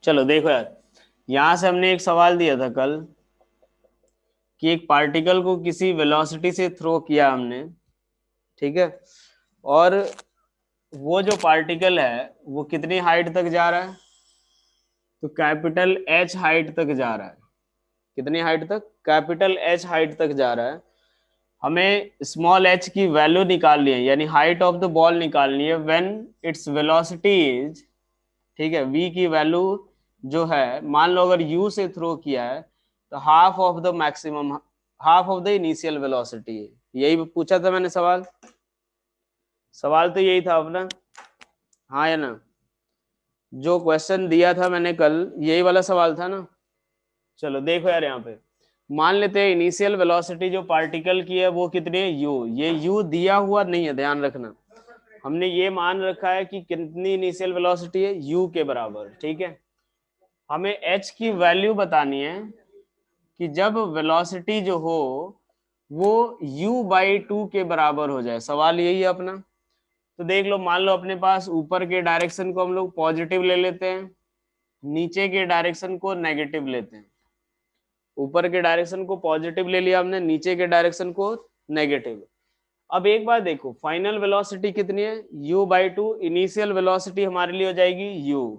चलो देखो यार, यहां से हमने एक सवाल दिया था कल कि एक पार्टिकल को किसी वेलोसिटी से थ्रो किया हमने, ठीक है। और वो जो पार्टिकल है वो कितनी हाइट तक जा रहा है? तो कैपिटल एच हाइट तक जा रहा है। कितनी हाइट तक? कैपिटल एच हाइट तक जा रहा है। हमें स्मॉल एच की वैल्यू निकालनी है, यानी हाइट ऑफ द बॉल निकालनी है व्हेन इट्स वेलोसिटी इज, ठीक है, v की वैल्यू जो है, मान लो अगर u से थ्रो किया है तो half of the maximum, half of the initial velocity है। यही पूछा था मैंने सवाल। सवाल तो यही था अपना, हाँ या ना? जो क्वेश्चन दिया था मैंने कल यही वाला सवाल था ना। चलो देखो यार, यहाँ पे मान लेते हैं इनिशियल वेलोसिटी जो पार्टिकल की है वो कितनी है, u। ये u दिया हुआ नहीं है, ध्यान रखना। हमने ये मान रखा है कि कितनी इनिशियल वेलोसिटी है, u के बराबर, ठीक है। हमें h की वैल्यू बतानी है कि जब वेलोसिटी जो हो वो u/2 के बराबर हो जाए। सवाल यही है अपना। तो देख लो, मान लो अपने पास ऊपर के डायरेक्शन को हम लोग पॉजिटिव ले लेते हैं, नीचे के डायरेक्शन को नेगेटिव लेते हैं। ऊपर के डायरेक्शन को पॉजिटिव ले लिया हमने, नीचे के डायरेक्शन को नेगेटिव। अब एक बात देखो, फाइनल वेलोसिटी कितनी है, u/2। इनिशियल वेलोसिटी हमारे लिए हो जाएगी u।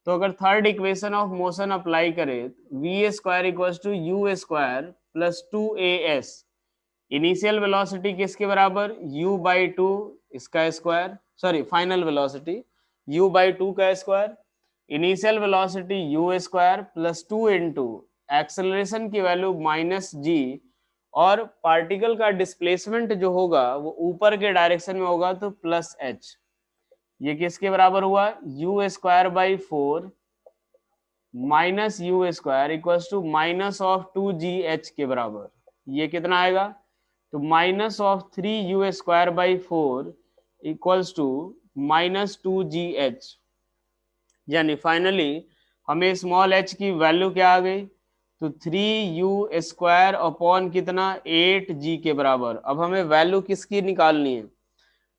तो अगर third equation of motion apply करें, v square equal to you square plus 2as। Initial velocity किसके बराबर, u/2 इसका square, sorry final velocity u/2 का square. Initial velocity u square plus 2 into acceleration की वैल्यू -g। और particle का displacement जो होगा वो ऊपर के डायरेक्शन में होगा तो प्लस h। ये किसके बराबर हुआ, u²/4 minus u square equal to -2gh के बराबर। ये कितना आएगा, तो -3u²/4 इक्वल्स टू -2gh। यानी फाइनली हमें स्मॉल h की वैल्यू क्या आ गई, तो 3u² अपॉन कितना, 8g के बराबर। अब हमें वैल्यू किसकी निकालनी है,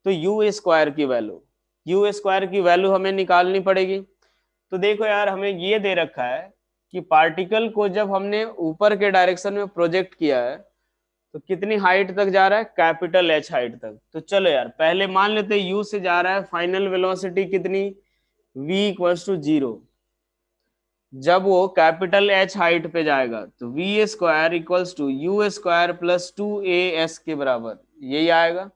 तो u² की वैल्यू, u² की वैल्यू हमें निकालनी पड़ेगी। तो देखो यार, हमें ये दे रखा है कि पार्टिकल को जब हमने ऊपर के डायरेक्शन में प्रोजेक्ट किया है तो कितनी हाइट तक जा रहा है, कैपिटल एच हाइट तक। तो चलो यार, पहले मान लेते हैं u से जा रहा है, फाइनल वेलोसिटी कितनी, v इक्वल्स टू 0। जब वो कैपिटल एच हाइट पे जाएगा तो v² equals to u² plus 2as के बराबर, यही आएगा।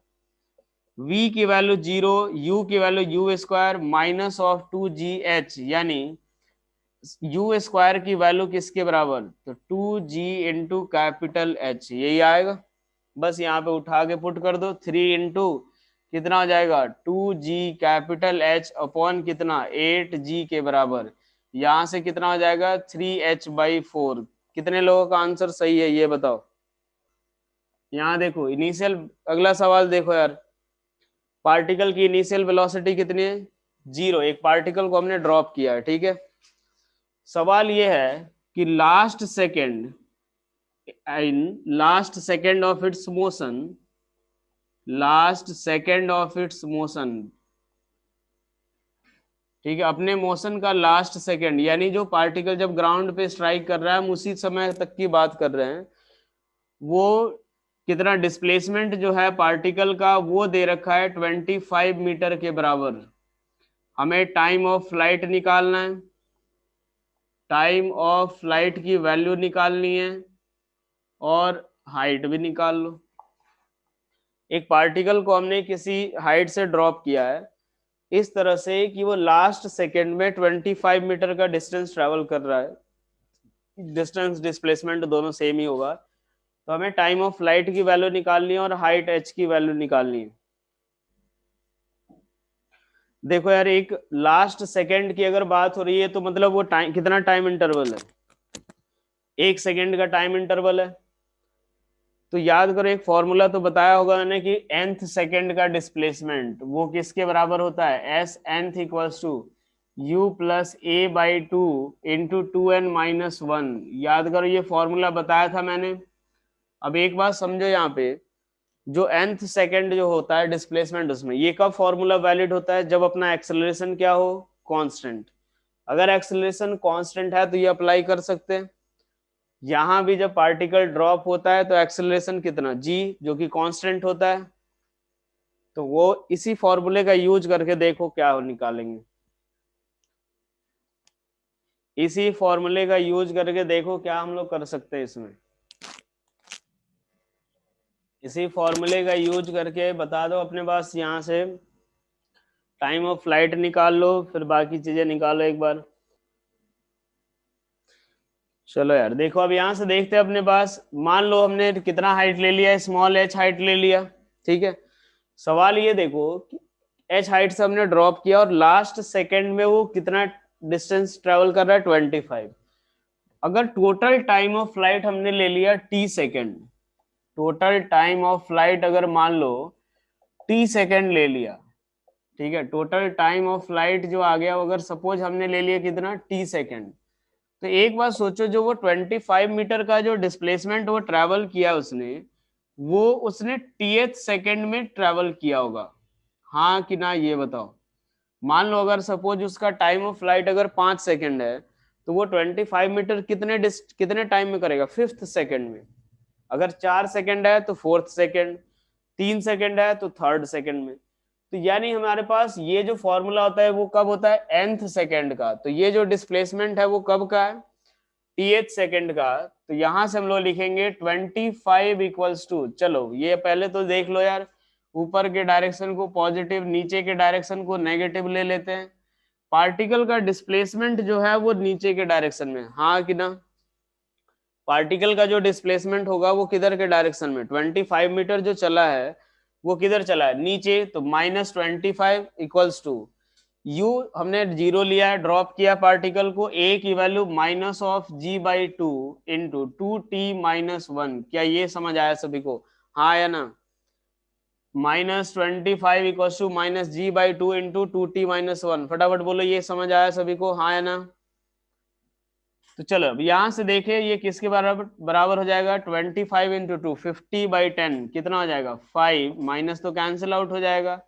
v की वैल्यू 0, u की value u² minus of 2gh, यानी u² की वैल्यू किसके बराबर, तो 2g इंटू कैपिटल h, यही आएगा। बस यहाँ पे उठा के पुट कर दो, 3 इंटू कितना हो जाएगा, 2g कैपिटल h अपॉन कितना, 8g के बराबर। यहाँ से कितना हो जाएगा, 3h/4। कितने लोगों का आंसर सही है ये बताओ। यहाँ देखो इनिशियल, अगला सवाल देखो यार, पार्टिकल की इनिशियल वेलोसिटी कितनी है, 0। एक पार्टिकल को हमने ड्रॉप किया है, ठीक है। सवाल ये है कि last second of its motion, last second of its motion, ठीक है, अपने मोशन का लास्ट सेकेंड, यानी जो पार्टिकल जब ग्राउंड पे स्ट्राइक कर रहा है हम उसी समय तक की बात कर रहे हैं, वो कितना डिस्प्लेसमेंट जो है पार्टिकल का वो दे रखा है 25 मीटर के बराबर। हमें टाइम ऑफ फ्लाइट निकालना है, टाइम ऑफ फ्लाइट की वैल्यू निकालनी है और हाइट भी निकाल लो। एक पार्टिकल को हमने किसी हाइट से ड्रॉप किया है इस तरह से कि वो लास्ट सेकेंड में 25 मीटर का डिस्टेंस ट्रेवल कर रहा है। डिस्टेंस डिस्प्लेसमेंट दोनों सेम ही होगा, तो हमें टाइम ऑफ फ्लाइट की वैल्यू निकालनी है और हाइट h की वैल्यू निकालनी है। देखो यार, एक लास्ट सेकेंड की अगर बात हो रही है तो मतलब वो टाइम, कितना टाइम इंटरवल है, 1 सेकेंड का टाइम इंटरवल है। तो याद करो, एक फॉर्मूला तो बताया होगा मैंने कि nth सेकेंड का डिस्प्लेसमेंट वो किसके बराबर होता है, s nth equals to u plus a/2 into 2n-1। याद करो, ये फॉर्मूला बताया था मैंने। अब एक बात समझो, यहाँ पे जो nth सेकेंड जो होता है डिस्प्लेसमेंट, उसमें ये कब फॉर्मूला वैलिड होता है, जब अपना एक्सेलरेशन क्या हो, कांस्टेंट। अगर एक्सेलरेशन कांस्टेंट है तो ये अप्लाई कर सकते हैं। यहां भी जब पार्टिकल ड्रॉप होता है तो एक्सेलरेशन कितना g, जो कि कांस्टेंट होता है, तो वो इसी फॉर्मूले का यूज करके देखो क्या निकालेंगे। इसी फॉर्मूले का यूज करके देखो क्या हम लोग कर सकते हैं इसमें। इसी फॉर्मूले का यूज करके बता दो अपने पास, यहां से टाइम ऑफ फ्लाइट निकाल लो, फिर बाकी चीजें निकालो एक बार। चलो यार देखो, अब यहां से देखते हैं अपने पास, मान लो हमने कितना हाइट ले लिया, स्मॉल h हाइट ले लिया, ठीक है। सवाल ये देखो कि h हाइट से हमने ड्रॉप किया और लास्ट सेकंड में वो कितना डिस्टेंस ट्रेवल कर रहा है, 25। अगर टोटल टाइम ऑफ फ्लाइट हमने ले लिया t second, total time of flight अगर मान लो t सेकेंड ले लिया, ठीक है, टोटल टाइम ऑफ फ्लाइट जो आ गया, अगर सपोज हमने ले लिया कितना, t सेकेंड, तो एक बात सोचो, जो वो 25 मीटर का जो डिस्प्लेसमेंट वो ट्रैवल किया उसने, वो उसने टीएथ सेकेंड में ट्रैवल किया होगा, हाँ कि ना, ये बताओ। मान लो अगर सपोज उसका टाइम ऑफ फ्लाइट अगर 5 सेकेंड है, तो वो 25 मीटर कितने टाइम में करेगा, 5th सेकेंड में। अगर 4 सेकेंड है तो 4th सेकेंड, 3 सेकेंड है तो 3rd सेकेंड में। तो यानी हमारे पास ये जो फॉर्मूला होता है वो कब होता है, nth सेकेंड का। तो ये जो डिस्प्लेसमेंट है वो कब का है, th सेकेंड का। तो यहां से हम लोग लिखेंगे 25 इक्वल्स टू, चलो ये पहले तो देख लो यार, ऊपर के डायरेक्शन को पॉजिटिव, नीचे के डायरेक्शन को नेगेटिव ले लेते हैं। पार्टिकल का डिस्प्लेसमेंट जो है वो नीचे के डायरेक्शन में, हाँ कि ना। पार्टिकल का जो डिस्प्लेसमेंट होगा वो किधर के डायरेक्शन में, 25 मीटर जो चला है वो किधर चला है, नीचे। तो -25 इक्वल्स टू u, हमने जीरो लिया है, ड्रॉप किया पार्टिकल को, a की वैल्यू -g/2 इंटू 2t-1। क्या ये समझ आया सभी को, हाँ या ना। -25 equals to -g/2 into 2t-1, फटाफट बोलो ये समझ आया सभी को, हाँ या ना। तो चलो अब यहां से देखें ये किसके बराबर बराबर हो जाएगा, 25 इंटू 2, 50/10 कितना हो जाएगा, 5, माइनस तो कैंसिल आउट हो जाएगा,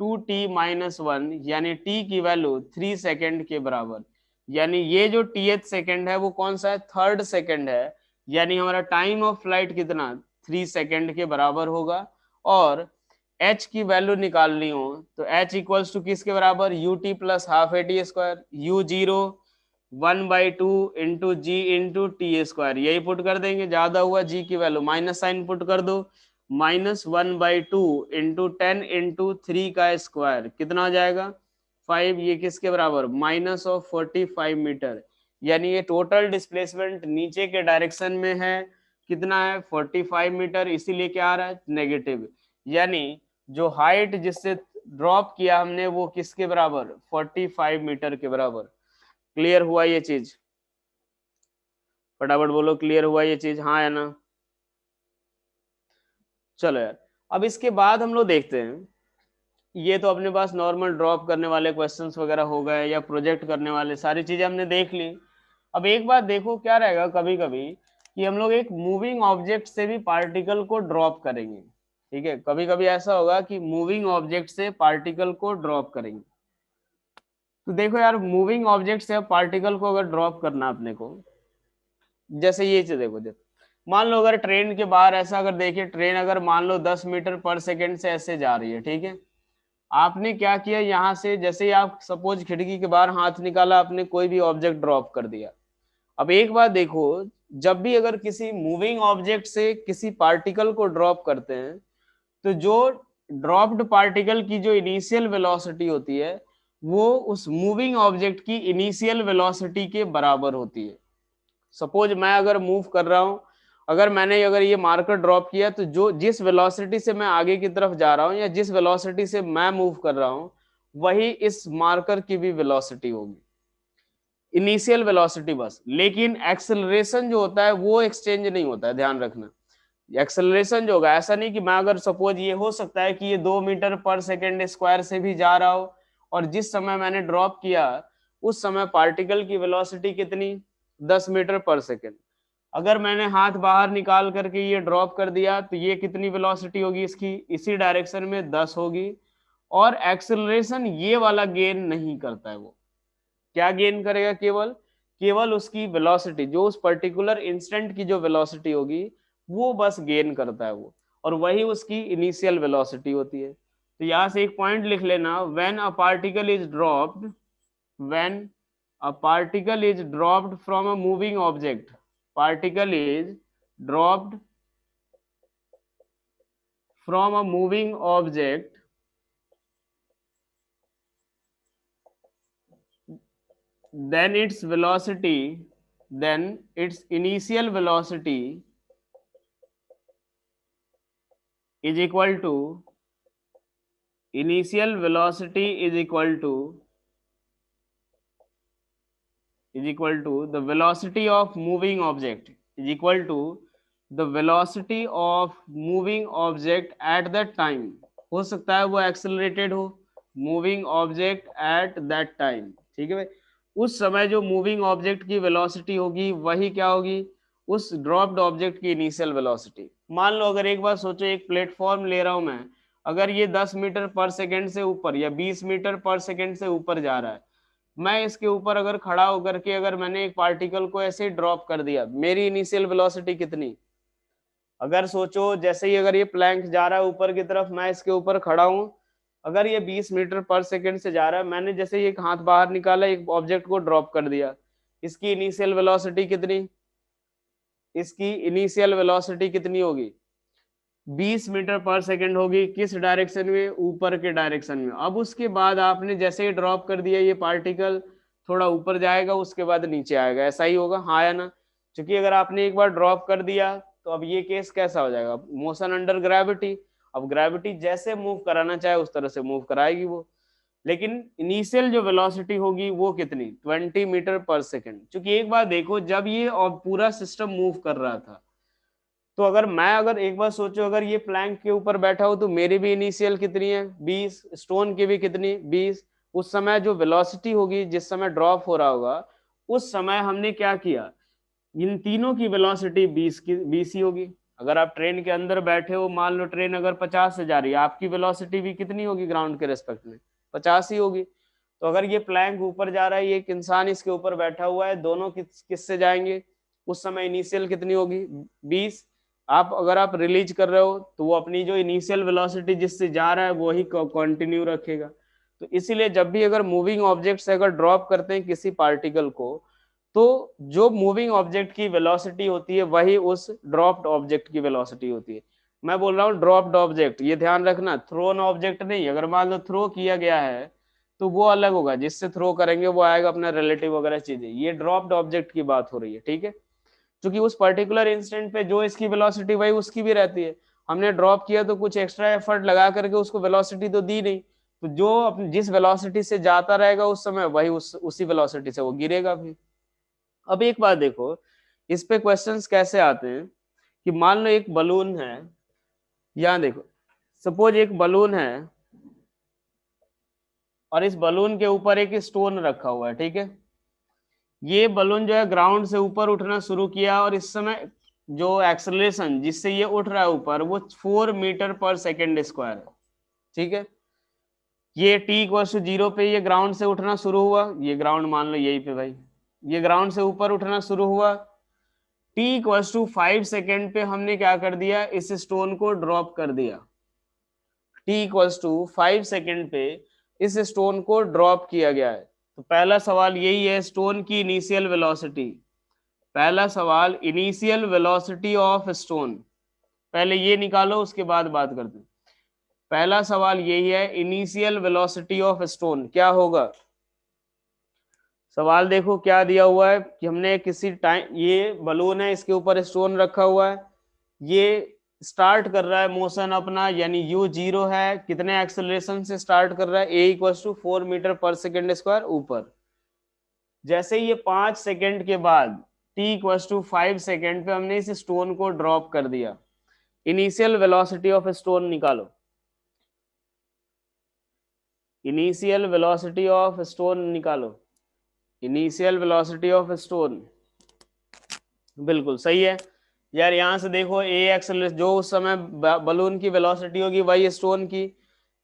2t-1, यानी t की वैल्यू 3 सेकेंड के बराबर। यानी ये जो टीएथ सेकेंड है वो कौन सा है, 3rd सेकेंड है। यानी हमारा टाइम ऑफ फ्लाइट कितना, 3 सेकेंड के बराबर होगा। और h की वैल्यू निकालनी हो तो h इक्वल्स टू किसके बराबर, ut plus half AT², u0 1/2 into g into t square, यही पुट कर देंगे, ज्यादा हुआ जी की वैल्यू, माइनस साइन पुट कर दो, -1/2 इंटू 10 इंटू 3 का स्क्वायर कितना हो जाएगा, 5। ये किसके बराबर, -45 मीटर। यानी ये टोटल डिस्प्लेसमेंट नीचे के डायरेक्शन में है, कितना है, 45 मीटर, इसीलिए क्या आ रहा है, नेगेटिव। यानी जो हाइट जिससे ड्रॉप किया हमने वो किसके बराबर, 45 मीटर के बराबर। क्लियर हुआ ये चीज, फटाफट बोलो क्लियर हुआ ये चीज, हाँ या ना। चलो यार, अब इसके बाद हम लोग देखते हैं, ये तो अपने पास नॉर्मल ड्रॉप करने वाले क्वेश्चंस वगैरह हो गए, या प्रोजेक्ट करने वाले, सारी चीजें हमने देख ली। अब एक बात देखो क्या रहेगा, कभी कभी कि हम लोग एक मूविंग ऑब्जेक्ट से भी पार्टिकल को ड्रॉप करेंगे, ठीक है। कभी कभी ऐसा होगा कि मूविंग ऑब्जेक्ट से पार्टिकल को ड्रॉप करेंगे। तो देखो यार, मूविंग ऑब्जेक्ट से पार्टिकल को अगर ड्रॉप करना अपने को, जैसे ये चीज देखो, मान लो अगर ट्रेन के बाहर ऐसा अगर देखिए, ट्रेन अगर मान लो 10 मीटर पर सेकंड से ऐसे जा रही है, ठीक है। आपने क्या किया, यहाँ से जैसे ही आप सपोज खिड़की के बाहर हाथ निकाला, आपने कोई भी ऑब्जेक्ट ड्रॉप कर दिया। अब एक बात देखो, जब भी अगर किसी मूविंग ऑब्जेक्ट से किसी पार्टिकल को ड्रॉप करते हैं, तो जो ड्रॉप्ड पार्टिकल की जो इनिशियल वेलोसिटी होती है वो उस मूविंग ऑब्जेक्ट की इनिशियल वेलोसिटी के बराबर होती है। सपोज मैं अगर मूव कर रहा हूं, अगर ये मार्कर ड्रॉप किया, तो जो जिस वेलोसिटी से मैं आगे की तरफ जा रहा हूं या जिस वेलोसिटी से मैं मूव कर रहा हूं, वही इस मार्कर की भी वेलोसिटी होगी, इनिशियल वेलोसिटी बस। लेकिन एक्सेलरेशन जो होता है वो एक्सचेंज नहीं होता है, ध्यान रखना। एक्सेलरेशन जो होगा, ऐसा नहीं कि मैं अगर सपोज, ये हो सकता है कि ये 2 मीटर पर सेकेंड स्क्वायर से भी जा रहा हो, और जिस समय मैंने ड्रॉप किया उस समय पार्टिकल की वेलोसिटी कितनी, 10 मीटर पर सेकेंड। अगर मैंने हाथ बाहर निकाल करके ये ड्रॉप कर दिया, तो ये कितनी वेलोसिटी होगी इसकी, इसी डायरेक्शन में 10 होगी। और एक्सेलरेशन ये वाला गेन नहीं करता है वो, क्या गेन करेगा? केवल केवल उसकी वेलोसिटी, जो उस पर्टिकुलर इंस्टेंट की जो वेलोसिटी होगी वो बस गेन करता है वो, और वही उसकी इनिशियल वेलोसिटी होती है। तो यहां से एक पॉइंट लिख लेना, when a particle is dropped, when a particle is dropped from a moving object, particle is dropped from a moving object, then its velocity, then its initial velocity is equal to, initial velocity is equal to the velocity of moving object, is equal to the velocity of moving object at that time। हो सकता है वो accelerated हो, moving object at that time, ठीक है भाई। उस समय जो मूविंग ऑब्जेक्ट की वेलोसिटी होगी वही क्या होगी? उस ड्रॉप्ड ऑब्जेक्ट की इनिशियल वेलोसिटी। मान लो अगर एक बार सोचो, एक प्लेटफॉर्म ले रहा हूं मैं, अगर ये 10 मीटर पर सेकेंड से ऊपर या 20 मीटर पर सेकेंड से ऊपर जा रहा है, मैं इसके ऊपर अगर खड़ा होकर के अगर मैंने एक पार्टिकल को ऐसे ड्रॉप कर दिया, मेरी इनिशियल वेलोसिटी कितनी? अगर सोचो जैसे ही अगर ये प्लैंक जा रहा है ऊपर की तरफ, मैं इसके ऊपर खड़ा हूं, अगर ये 20 मीटर पर सेकंड से जा रहा है, मैंने जैसे ही एक हाथ बाहर निकाला, एक ऑब्जेक्ट को ड्रॉप कर दिया, इसकी इनिशियल वेलोसिटी कितनी? इसकी इनिशियल वेलोसिटी कितनी होगी? 20 मीटर पर सेकंड होगी। किस डायरेक्शन में? ऊपर के डायरेक्शन में। अब उसके बाद आपने जैसे ही ड्रॉप कर दिया, ये पार्टिकल थोड़ा ऊपर जाएगा, उसके बाद नीचे आएगा, ऐसा ही होगा, हाँ या ना? क्योंकि अगर आपने एक बार ड्रॉप कर दिया तो अब ये केस कैसा हो जाएगा? Motion under gravity. अब ग्रेविटी जैसे मूव कराना चाहे उस तरह से मूव कराएगी वो, लेकिन इनिशियल जो वेलोसिटी होगी वो कितनी? 20 मीटर पर सेकंड। क्योंकि एक बार देखो, जब ये और पूरा सिस्टम मूव कर रहा था, तो अगर एक बार सोचो, अगर ये प्लैंक के ऊपर बैठा हो तो मेरी भी इनिशियल कितनी है? 20, स्टोन की भी कितनी? 20। उस समय जो वेलोसिटी होगी, जिस समय ड्रॉप हो रहा होगा, उस समय हमने क्या किया? इन तीनों की वेलोसिटी 20 ही होगी। अगर आप ट्रेन के अंदर बैठे हो, मान लो ट्रेन अगर 50 से जा रही है, आपकी वेलोसिटी भी कितनी होगी ग्राउंड के रेस्पेक्ट में? 50 ही होगी। तो अगर ये प्लैंक ऊपर जा रहा है, ये एक इंसान इसके ऊपर बैठा हुआ है, दोनों किससे जाएंगे? उस समय इनिशियल कितनी होगी? 20। अगर आप रिलीज कर रहे हो तो वो अपनी जो इनिशियल वेलोसिटी जिससे जा रहा है वो ही कंटिन्यू रखेगा। तो इसीलिए जब भी अगर मूविंग ऑब्जेक्ट से अगर ड्रॉप करते हैं किसी पार्टिकल को, तो जो मूविंग ऑब्जेक्ट की वेलोसिटी होती है वही उस ड्रॉप्ड ऑब्जेक्ट की वेलोसिटी होती है। मैं बोल रहा हूँ ड्रॉप्ड ऑब्जेक्ट, ये ध्यान रखना, थ्रोन ऑब्जेक्ट नहीं। अगर मान लो थ्रो किया गया है तो वो अलग होगा, जिससे थ्रो करेंगे वो आएगा अपना रिलेटिव वगैरह चीजें। ये ड्रॉप्ड ऑब्जेक्ट की बात हो रही है, ठीक है? क्योंकि उस पर्टिकुलर इंस्टेंट पे जो इसकी वेलोसिटी वही उसकी भी रहती है। हमने ड्रॉप किया तो कुछ एक्स्ट्रा एफर्ट लगा करके उसको वेलोसिटी तो दी नहीं, तो जो अपनी जिस वेलोसिटी से जाता रहेगा उस समय, वही उसी वेलोसिटी से वो गिरेगा भी। अब एक बात देखो, इस पे क्वेश्चंस कैसे आते हैं कि मान लो एक बलून है, यहाँ देखो, सपोज एक बलून है और इस बलून के ऊपर एक स्टोन रखा हुआ है, ठीक है? ये बलून जो है ग्राउंड से ऊपर उठना शुरू किया, और इस समय जो एक्सेलरेशन जिससे ये उठ रहा है ऊपर, वो 4 मीटर पर सेकेंड स्क्वायर है, ठीक है? ये t इक्वल टू 0 पे ये ग्राउंड से उठना शुरू हुआ, ये ग्राउंड मान लो यही पे भाई, ये ग्राउंड से ऊपर उठना शुरू हुआ। t इक्वल टू 5 सेकेंड पे हमने क्या कर दिया? इस स्टोन को ड्रॉप कर दिया। t इक्वल टू 5 सेकेंड पे इस स्टोन को ड्रॉप किया गया है। तो पहला सवाल यही है, स्टोन की इनिशियल वेलोसिटी। पहला सवाल, इनिशियल वेलोसिटी ऑफ स्टोन, पहले ये निकालो उसके बाद बात करते हैं। पहला सवाल यही है, इनिशियल वेलोसिटी ऑफ स्टोन क्या होगा? सवाल देखो क्या दिया हुआ है कि हमने किसी टाइम, ये बलून है, इसके ऊपर स्टोन रखा हुआ है, ये स्टार्ट कर रहा है मोशन अपना, यानी u0 है, कितने एक्सेलरेशन से स्टार्ट कर रहा है? a इक्वल टू 4 मीटर पर सेकेंड स्क्वायर ऊपर। जैसे ही ये 5 सेकेंड के बाद t इक्वल टू 5 सेकेंड पे हमने इस स्टोन को ड्रॉप कर दिया, इनिशियल वेलोसिटी ऑफ स्टोन निकालो। इनिशियल वेलोसिटी ऑफ स्टोन निकालो। इनिशियल वेलोसिटी ऑफ स्टोन, बिल्कुल सही है यार। यहां से देखो, ए एक्सेलरेशन जो उस समय बलून की वेलोसिटी होगी वही स्टोन की,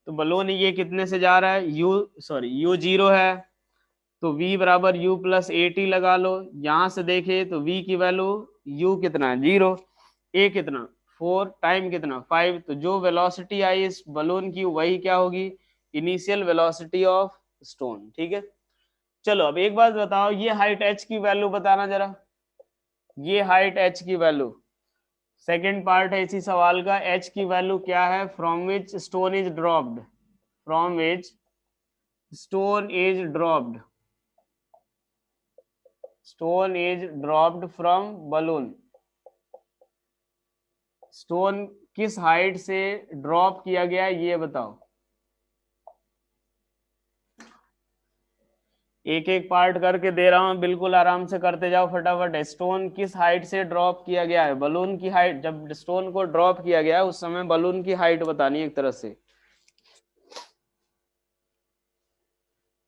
तो बलून ये कितने से जा रहा है? u0 है, तो v बराबर u प्लस ए टी लगा लो। यहां से देखे तो v की वैल्यू u कितना है 0, a कितना 4, टाइम कितना 5, तो जो वेलोसिटी आई इस बलून की वही क्या होगी, इनिशियल वेलोसिटी ऑफ स्टोन। ठीक है, चलो अब एक बात बताओ, ये हाइट h की वैल्यू बताना जरा, ये हाइट h की वैल्यू, सेकेंड पार्ट है इसी सवाल का, h की वैल्यू क्या है, from which stone is dropped, from which stone is dropped, stone is dropped from balloon, stone किस हाइट से ड्रॉप किया गया ये बताओ। एक एक पार्ट करके दे रहा हूं, बिल्कुल आराम से करते जाओ फटाफट। स्टोन किस हाइट से ड्रॉप किया गया है, बलून की हाइट, जब स्टोन को ड्रॉप किया गया उस समय बलून की हाइट बतानी है एक तरह से,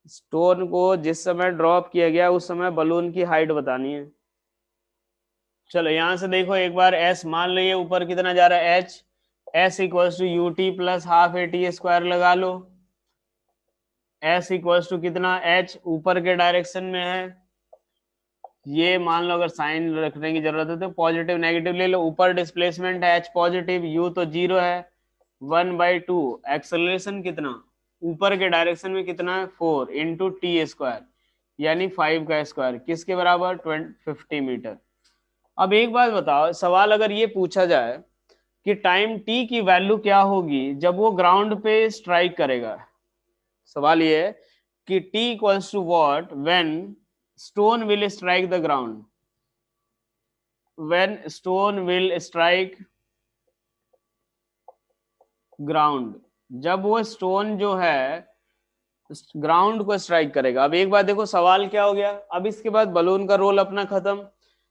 स्टोन को जिस समय ड्रॉप किया गया उस समय बलून की हाइट बतानी है। चलो यहां से देखो एक बार, s मान लीजिए ऊपर कितना जा रहा है h, s equals to u t plus half a t square लगा लो, s इक्वल्स टू कितना h ऊपर के डायरेक्शन में है, ये मान लो अगर साइन रखने की जरूरत है तो पॉजिटिव नेगेटिव ले लो, ऊपर डिस्प्लेसमेंट है h पॉजिटिव, u तो 0 है, 1/2, एक्सेलरेशन कितना ऊपर के डायरेक्शन में कितना है 4 इंटू टी स्क्वायर, यानी 5 का स्क्वायर, किसके बराबर 50 मीटर। अब एक बात बताओ, सवाल अगर ये पूछा जाए कि टाइम t की वैल्यू क्या होगी जब वो ग्राउंड पे स्ट्राइक करेगा, सवाल ये है कि t equals to what when stone will strike the ground, when stone will strike ground, जब वो स्टोन जो है ग्राउंड को स्ट्राइक करेगा। अब एक बात देखो, सवाल क्या हो गया, अब इसके बाद बलून का रोल अपना खत्म,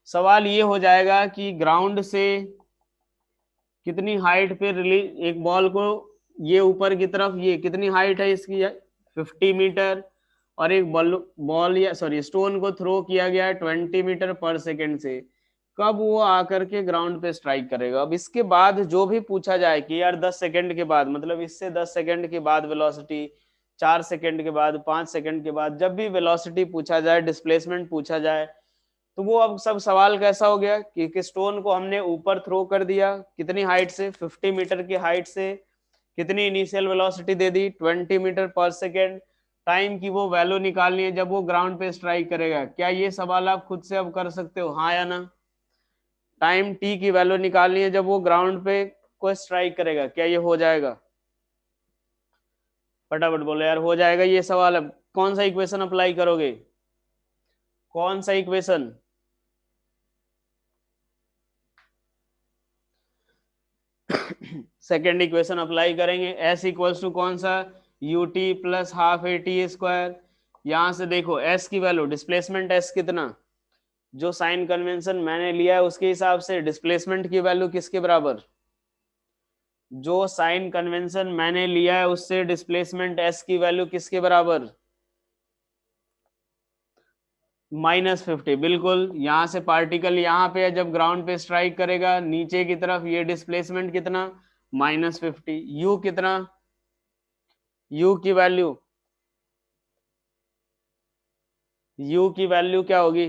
सवाल ये हो जाएगा कि ग्राउंड से कितनी हाइट पे रिलीज एक बॉल को, ये ऊपर की तरफ, ये कितनी हाइट है इसकी 50 मीटर, और एक बॉल या सॉरी स्टोन को थ्रो किया गया है 20 मीटर पर सेकेंड से, कब वो आकर के ग्राउंड पे स्ट्राइक करेगा। अब इसके बाद जो भी पूछा जाए कि यार 10 सेकंड के बाद, मतलब इससे 10 सेकंड के बाद वेलोसिटी, 4 सेकंड के बाद, 5 सेकंड के बाद, जब भी वेलोसिटी पूछा जाए, डिस्प्लेसमेंट पूछा जाए, तो वो अब सब सवाल कैसा हो गया कि स्टोन को हमने ऊपर थ्रो कर दिया, कितनी हाइट से 50 मीटर की हाइट से, कितनी इनिशियल वेलोसिटी दे दी 20 मीटर पर सेकेंड, टाइम की वो वैल्यू निकालनी है जब वो ग्राउंड पे स्ट्राइक करेगा। क्या ये सवाल आप खुद से अब कर सकते हो, हाँ या ना, टाइम टी की वैल्यू निकालनी है जब वो ग्राउंड पे को स्ट्राइक करेगा, क्या ये हो जाएगा, फटाफट बोलो यार हो जाएगा ये सवाल। अब कौन सा इक्वेशन अप्लाई करोगे, कौन सा इक्वेशन, सेकेंड इक्वेशन अप्लाई करेंगे, s इक्वल्स टू कौन सा you t plus half a t square, यहां से देखो s की वैल्यू, डिस्प्लेसमेंट s कितना, जो साइन कन्वेंशन मैंने लिया है उसके हिसाब से डिस्प्लेसमेंट की वैल्यू किसके बराबर, जो साइन कन्वेंशन मैंने लिया है उससे डिस्प्लेसमेंट s की वैल्यू किसके बराबर, -50, बिल्कुल। यहां से पार्टिकल यहाँ पे जब ग्राउंड पे स्ट्राइक करेगा नीचे की तरफ, ये डिस्प्लेसमेंट कितना -50, u कितना, u की वैल्यू, u की वैल्यू क्या होगी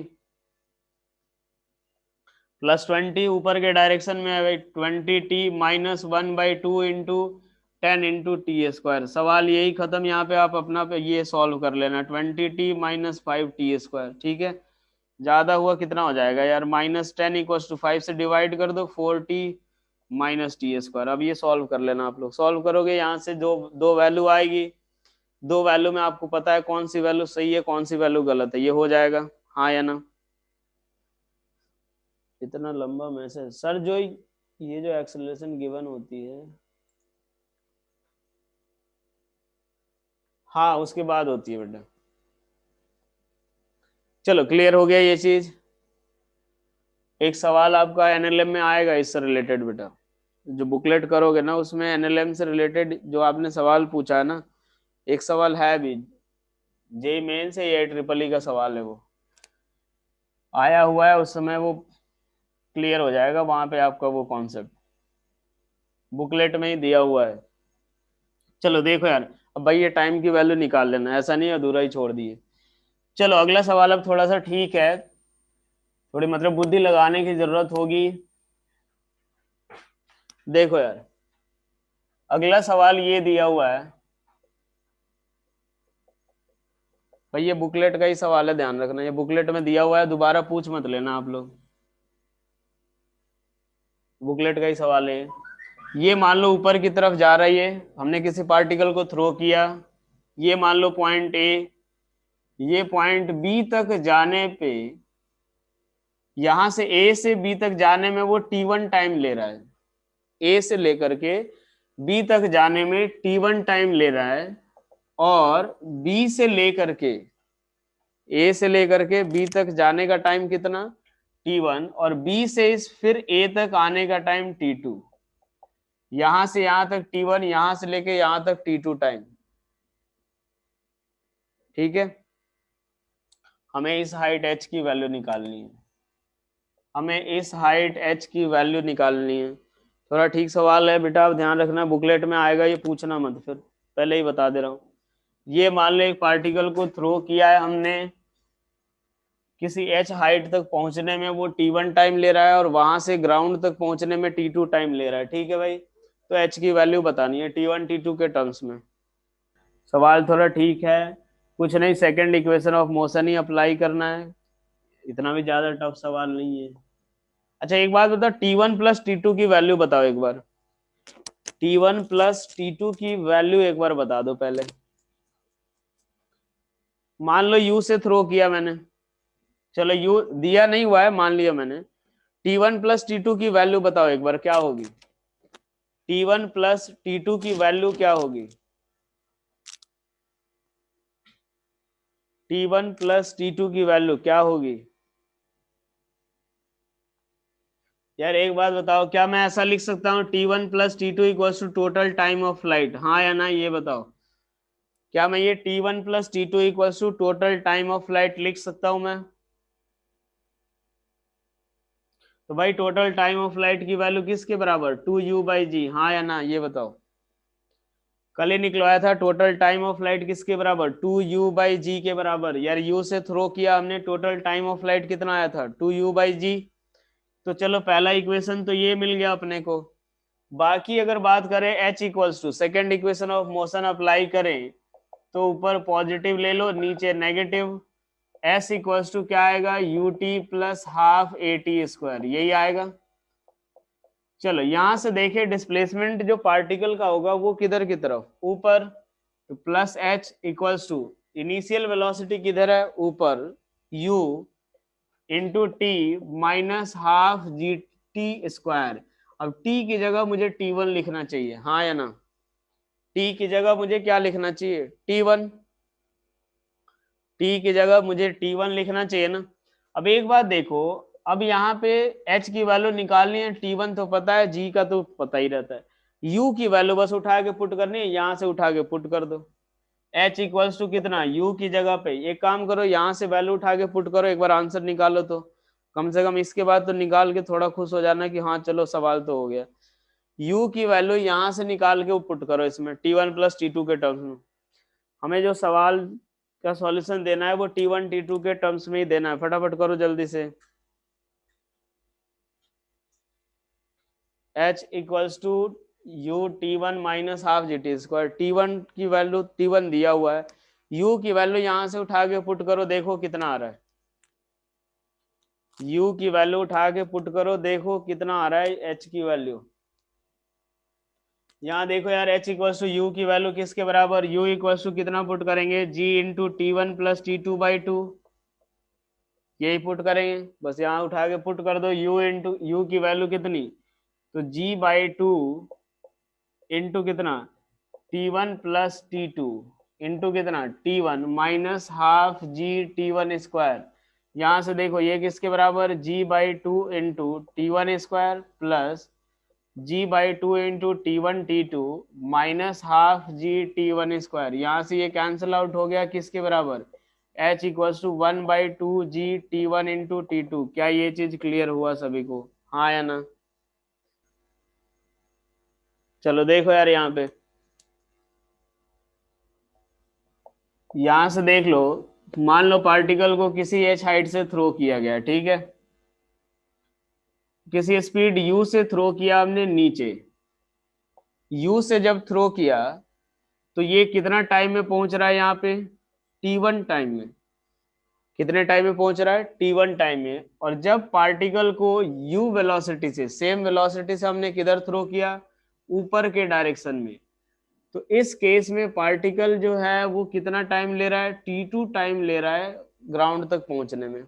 +20, ऊपर के डायरेक्शन में है भाई 20t -1/2 into 10 into t square, सवाल यही खत्म। यहाँ पे आप अपना पे ये सॉल्व कर लेना 20t -5t स्क्वायर, ठीक है। ज्यादा हुआ कितना हो जाएगा यार, -10 इक्वल्स टू 5 से डिवाइड कर दो 4t -t स्क्वायर। अब ये सॉल्व कर लेना, आप लोग सॉल्व करोगे यहाँ से जो दो वैल्यू आएगी, दो वैल्यू में आपको पता है कौन सी वैल्यू सही है कौन सी वैल्यू गलत है, ये हो जाएगा, हाँ या ना। इतना लंबा मैसेज सर, जो ये जो एक्सेलरेशन गिवन होती है, हाँ उसके बाद होती है बेटा। चलो क्लियर हो गया ये चीज। एक सवाल आपका एनएलएम में आएगा इससे रिलेटेड बेटा, जो बुकलेट करोगे ना उसमें एनएलएम से रिलेटेड जो आपने सवाल पूछा है ना, एक सवाल है भी, जे मेन से ये ट्रिपल ई का सवाल है, वो आया हुआ है, उस समय वो क्लियर हो जाएगा वहां पे आपका वो कॉन्सेप्ट, बुकलेट में ही दिया हुआ है। चलो देखो यार, अब भाई ये टाइम की वैल्यू निकाल लेना, ऐसा नहीं अधूरा ही छोड़ दिए। चलो अगला सवाल अब थोड़ा सा ठीक है, थोड़ी मतलब बुद्धि लगाने की जरूरत होगी। देखो यार, अगला सवाल ये दिया हुआ है भाई, ये बुकलेट का ही सवाल है, ध्यान रखना, ये बुकलेट में दिया हुआ है, दोबारा पूछ मत लेना आप लोग, बुकलेट का ही सवाल है। ये मान लो ऊपर की तरफ जा रही है, हमने किसी पार्टिकल को थ्रो किया, ये मान लो पॉइंट ए, ये पॉइंट बी तक जाने पे, यहां से ए से बी तक जाने में वो टी1 टाइम ले रहा है, ए से लेकर के बी तक जाने में टी1 टाइम ले रहा है, और बी से लेकर के, ए से लेकर के बी तक जाने का टाइम कितना, टी1, और बी से इस फिर ए तक आने का टाइम टी2, यहां से यहां तक टी1, यहां से लेके यहां तक टी2 टाइम। ठीक है, हमें इस हाइट एच की वैल्यू निकालनी है, हमें इस हाइट एच की वैल्यू निकालनी है। थोड़ा ठीक सवाल है बेटा, आप ध्यान रखना, बुकलेट में आएगा, ये पूछना मत फिर, पहले ही बता दे रहा हूँ। ये मान लो एक पार्टिकल को थ्रो किया है हमने, किसी एच हाइट तक पहुंचने में वो टी1 टाइम ले रहा है, और वहां से ग्राउंड तक पहुंचने में टी2 टाइम ले रहा है। ठीक है भाई, तो एच की वैल्यू बतानी है टी1 टी2 के टर्म्स में। सवाल थोड़ा ठीक है, कुछ नहीं, second equation of motion he apply करना है, इतना भी ज्यादा टफ सवाल नहीं है। अच्छा एक बात बताओ, टी1 प्लस टी2 की वैल्यू बताओ एक बार, टी1 प्लस टी2 की वैल्यू एक बार बता दो पहले। मान लो यू से थ्रो किया मैंने, चलो यू दिया नहीं हुआ है, मान लिया मैंने, टी1 प्लस टी2 की वैल्यू बताओ एक बार क्या होगी, टी1 प्लस टी2 की वैल्यू क्या होगी, टी1 प्लस टी2 की वैल्यू क्या होगी। यार एक बात बताओ, क्या मैं ऐसा लिख सकता हूँ टी1 प्लस टी2 equals to total time of flight, हाँ या ना, ये बताओ, क्या मैं ये टी1 प्लस टी2 equals to total time of flight लिख सकता हूँ मैं। तो भाई टोटल टाइम ऑफ फ्लाइट की वैल्यू किसके बराबर, 2u/g, हाँ या ना, ये बताओ। कल ही निकलवाया था, टोटल टाइम ऑफ फ्लाइट किसके बराबर, 2u/g के बराबर। यार u से थ्रो किया हमने, टोटल टाइम ऑफ फ्लाइट कितना आया था, 2u/g। तो चलो पहला इक्वेशन तो ये मिल गया अपने को। बाकी अगर बात करें h equals to second equation of motion apply करें, तो ऊपर पॉजिटिव ले लो, नीचे नेगेटिव, s इक्वल्स टू क्या आएगा, ut प्लस हाफ at², यही आएगा। चलो यहां से देखें, डिस्प्लेसमेंट जो पार्टिकल का होगा वो किधर की तरफ, ऊपर, तो plus h equals to initial velocity किधर है, ऊपर, u into t minus half gt²। अब t की जगह मुझे t1 लिखना चाहिए, हाँ या ना, t की जगह मुझे क्या लिखना चाहिए, t1, t की जगह मुझे t1 लिखना चाहिए ना। अब एक बात देखो, अब यहाँ पे h की वैल्यू निकालनी है, t1 तो पता है, g का तो पता ही रहता है, u की वैल्यू बस उठा के पुट करनी है, यहाँ से उठा के पुट कर दो, h इक्वल्स टू कितना, u की जगह पे, एक काम करो यहाँ से वैल्यू उठा के पुट करो, एक बार आंसर निकालो, तो कम से कम इसके बाद तो निकाल के थोड़ा खुश हो जाना कि हाँ चलो सवाल तो हो गया। u की वैल्यू यहाँ से निकाल के पुट करो इसमें, t1 प्लस टी2 के टर्म्स में। हमें जो सवाल का सॉल्यूशन देना है वो टी1 टी2 के टर्म्स में ही देना है, फटाफट करो जल्दी से। h equals to u t1 minus half gt², t1 की वैल्यू t1 दिया हुआ है, u की वैल्यू यहां से उठा के पुट करो, देखो कितना आ रहा है, u की वैल्यू उठा के पुट करो, देखो कितना आ रहा है h की वैल्यू। यहाँ देखो यार, h इक्वल्स टू यू की वैल्यू किसके बराबर, u इक्वल्स टू कितना पुट करेंगे, g इंटू टी1 प्लस टी2/2, यही पुट करेंगे, बस यहाँ उठा के पुट कर दो, u इंटू यू की वैल्यू कितनी, तो g/2 इंटू कितना, टी1 प्लस टी2 इंटू कितना, टी1 माइनस हाफ gt²। यहाँ से देखो ये किसके बराबर, g/2 इंटू टी1² प्लस g/2 इंटू टी1 माइनस हाफ gt1²। यहाँ से ये कैंसिल आउट हो गया, किसके बराबर, h equals to 1/2 gt1 into टी2। क्या ये चीज क्लियर हुआ सभी को, हाँ या ना। चलो देखो यार, यहाँ पे यहाँ से देख लो, मान लो पार्टिकल को किसी एच हाइट से थ्रो किया गया, ठीक है, किसी स्पीड यू से थ्रो किया हमने नीचे, यू से जब थ्रो किया तो ये कितना टाइम में पहुंच रहा है यहाँ पे, t1 टाइम में। कितने टाइम में पहुंच रहा है, t1 टाइम में। और जब पार्टिकल को u वेलोसिटी से, सेम वेलोसिटी से हमने किधर थ्रो किया, ऊपर के डायरेक्शन में, तो इस केस में पार्टिकल जो है वो कितना टाइम ले रहा है, t2 टाइम ले रहा है ग्राउंड तक पहुंचने में।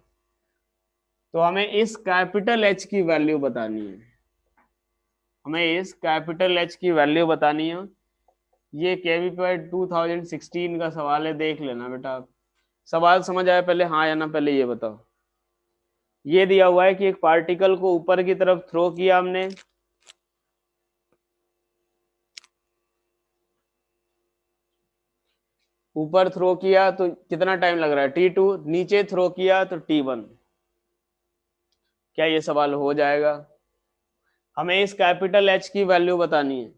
तो हमें इस कैपिटल H की वैल्यू बतानी है, हमें इस कैपिटल H की वैल्यू बतानी है। ये KVPY 2016 का सवाल है, देख लेना बेटा आप। सवाल समझ आया पहले, हाँ या ना, पहले ये बताओ। ये दिया हुआ है कि एक पार्टिकल को ऊपर की तरफ थ्रो किया हमने, ऊपर थ्रो किया तो कितना टाइम लग रहा है, t2, नीचे थ्रो किया तो t1। क्या ये सवाल हो जाएगा? हमें इस कैपिटल H की वैल्यू बतानी है।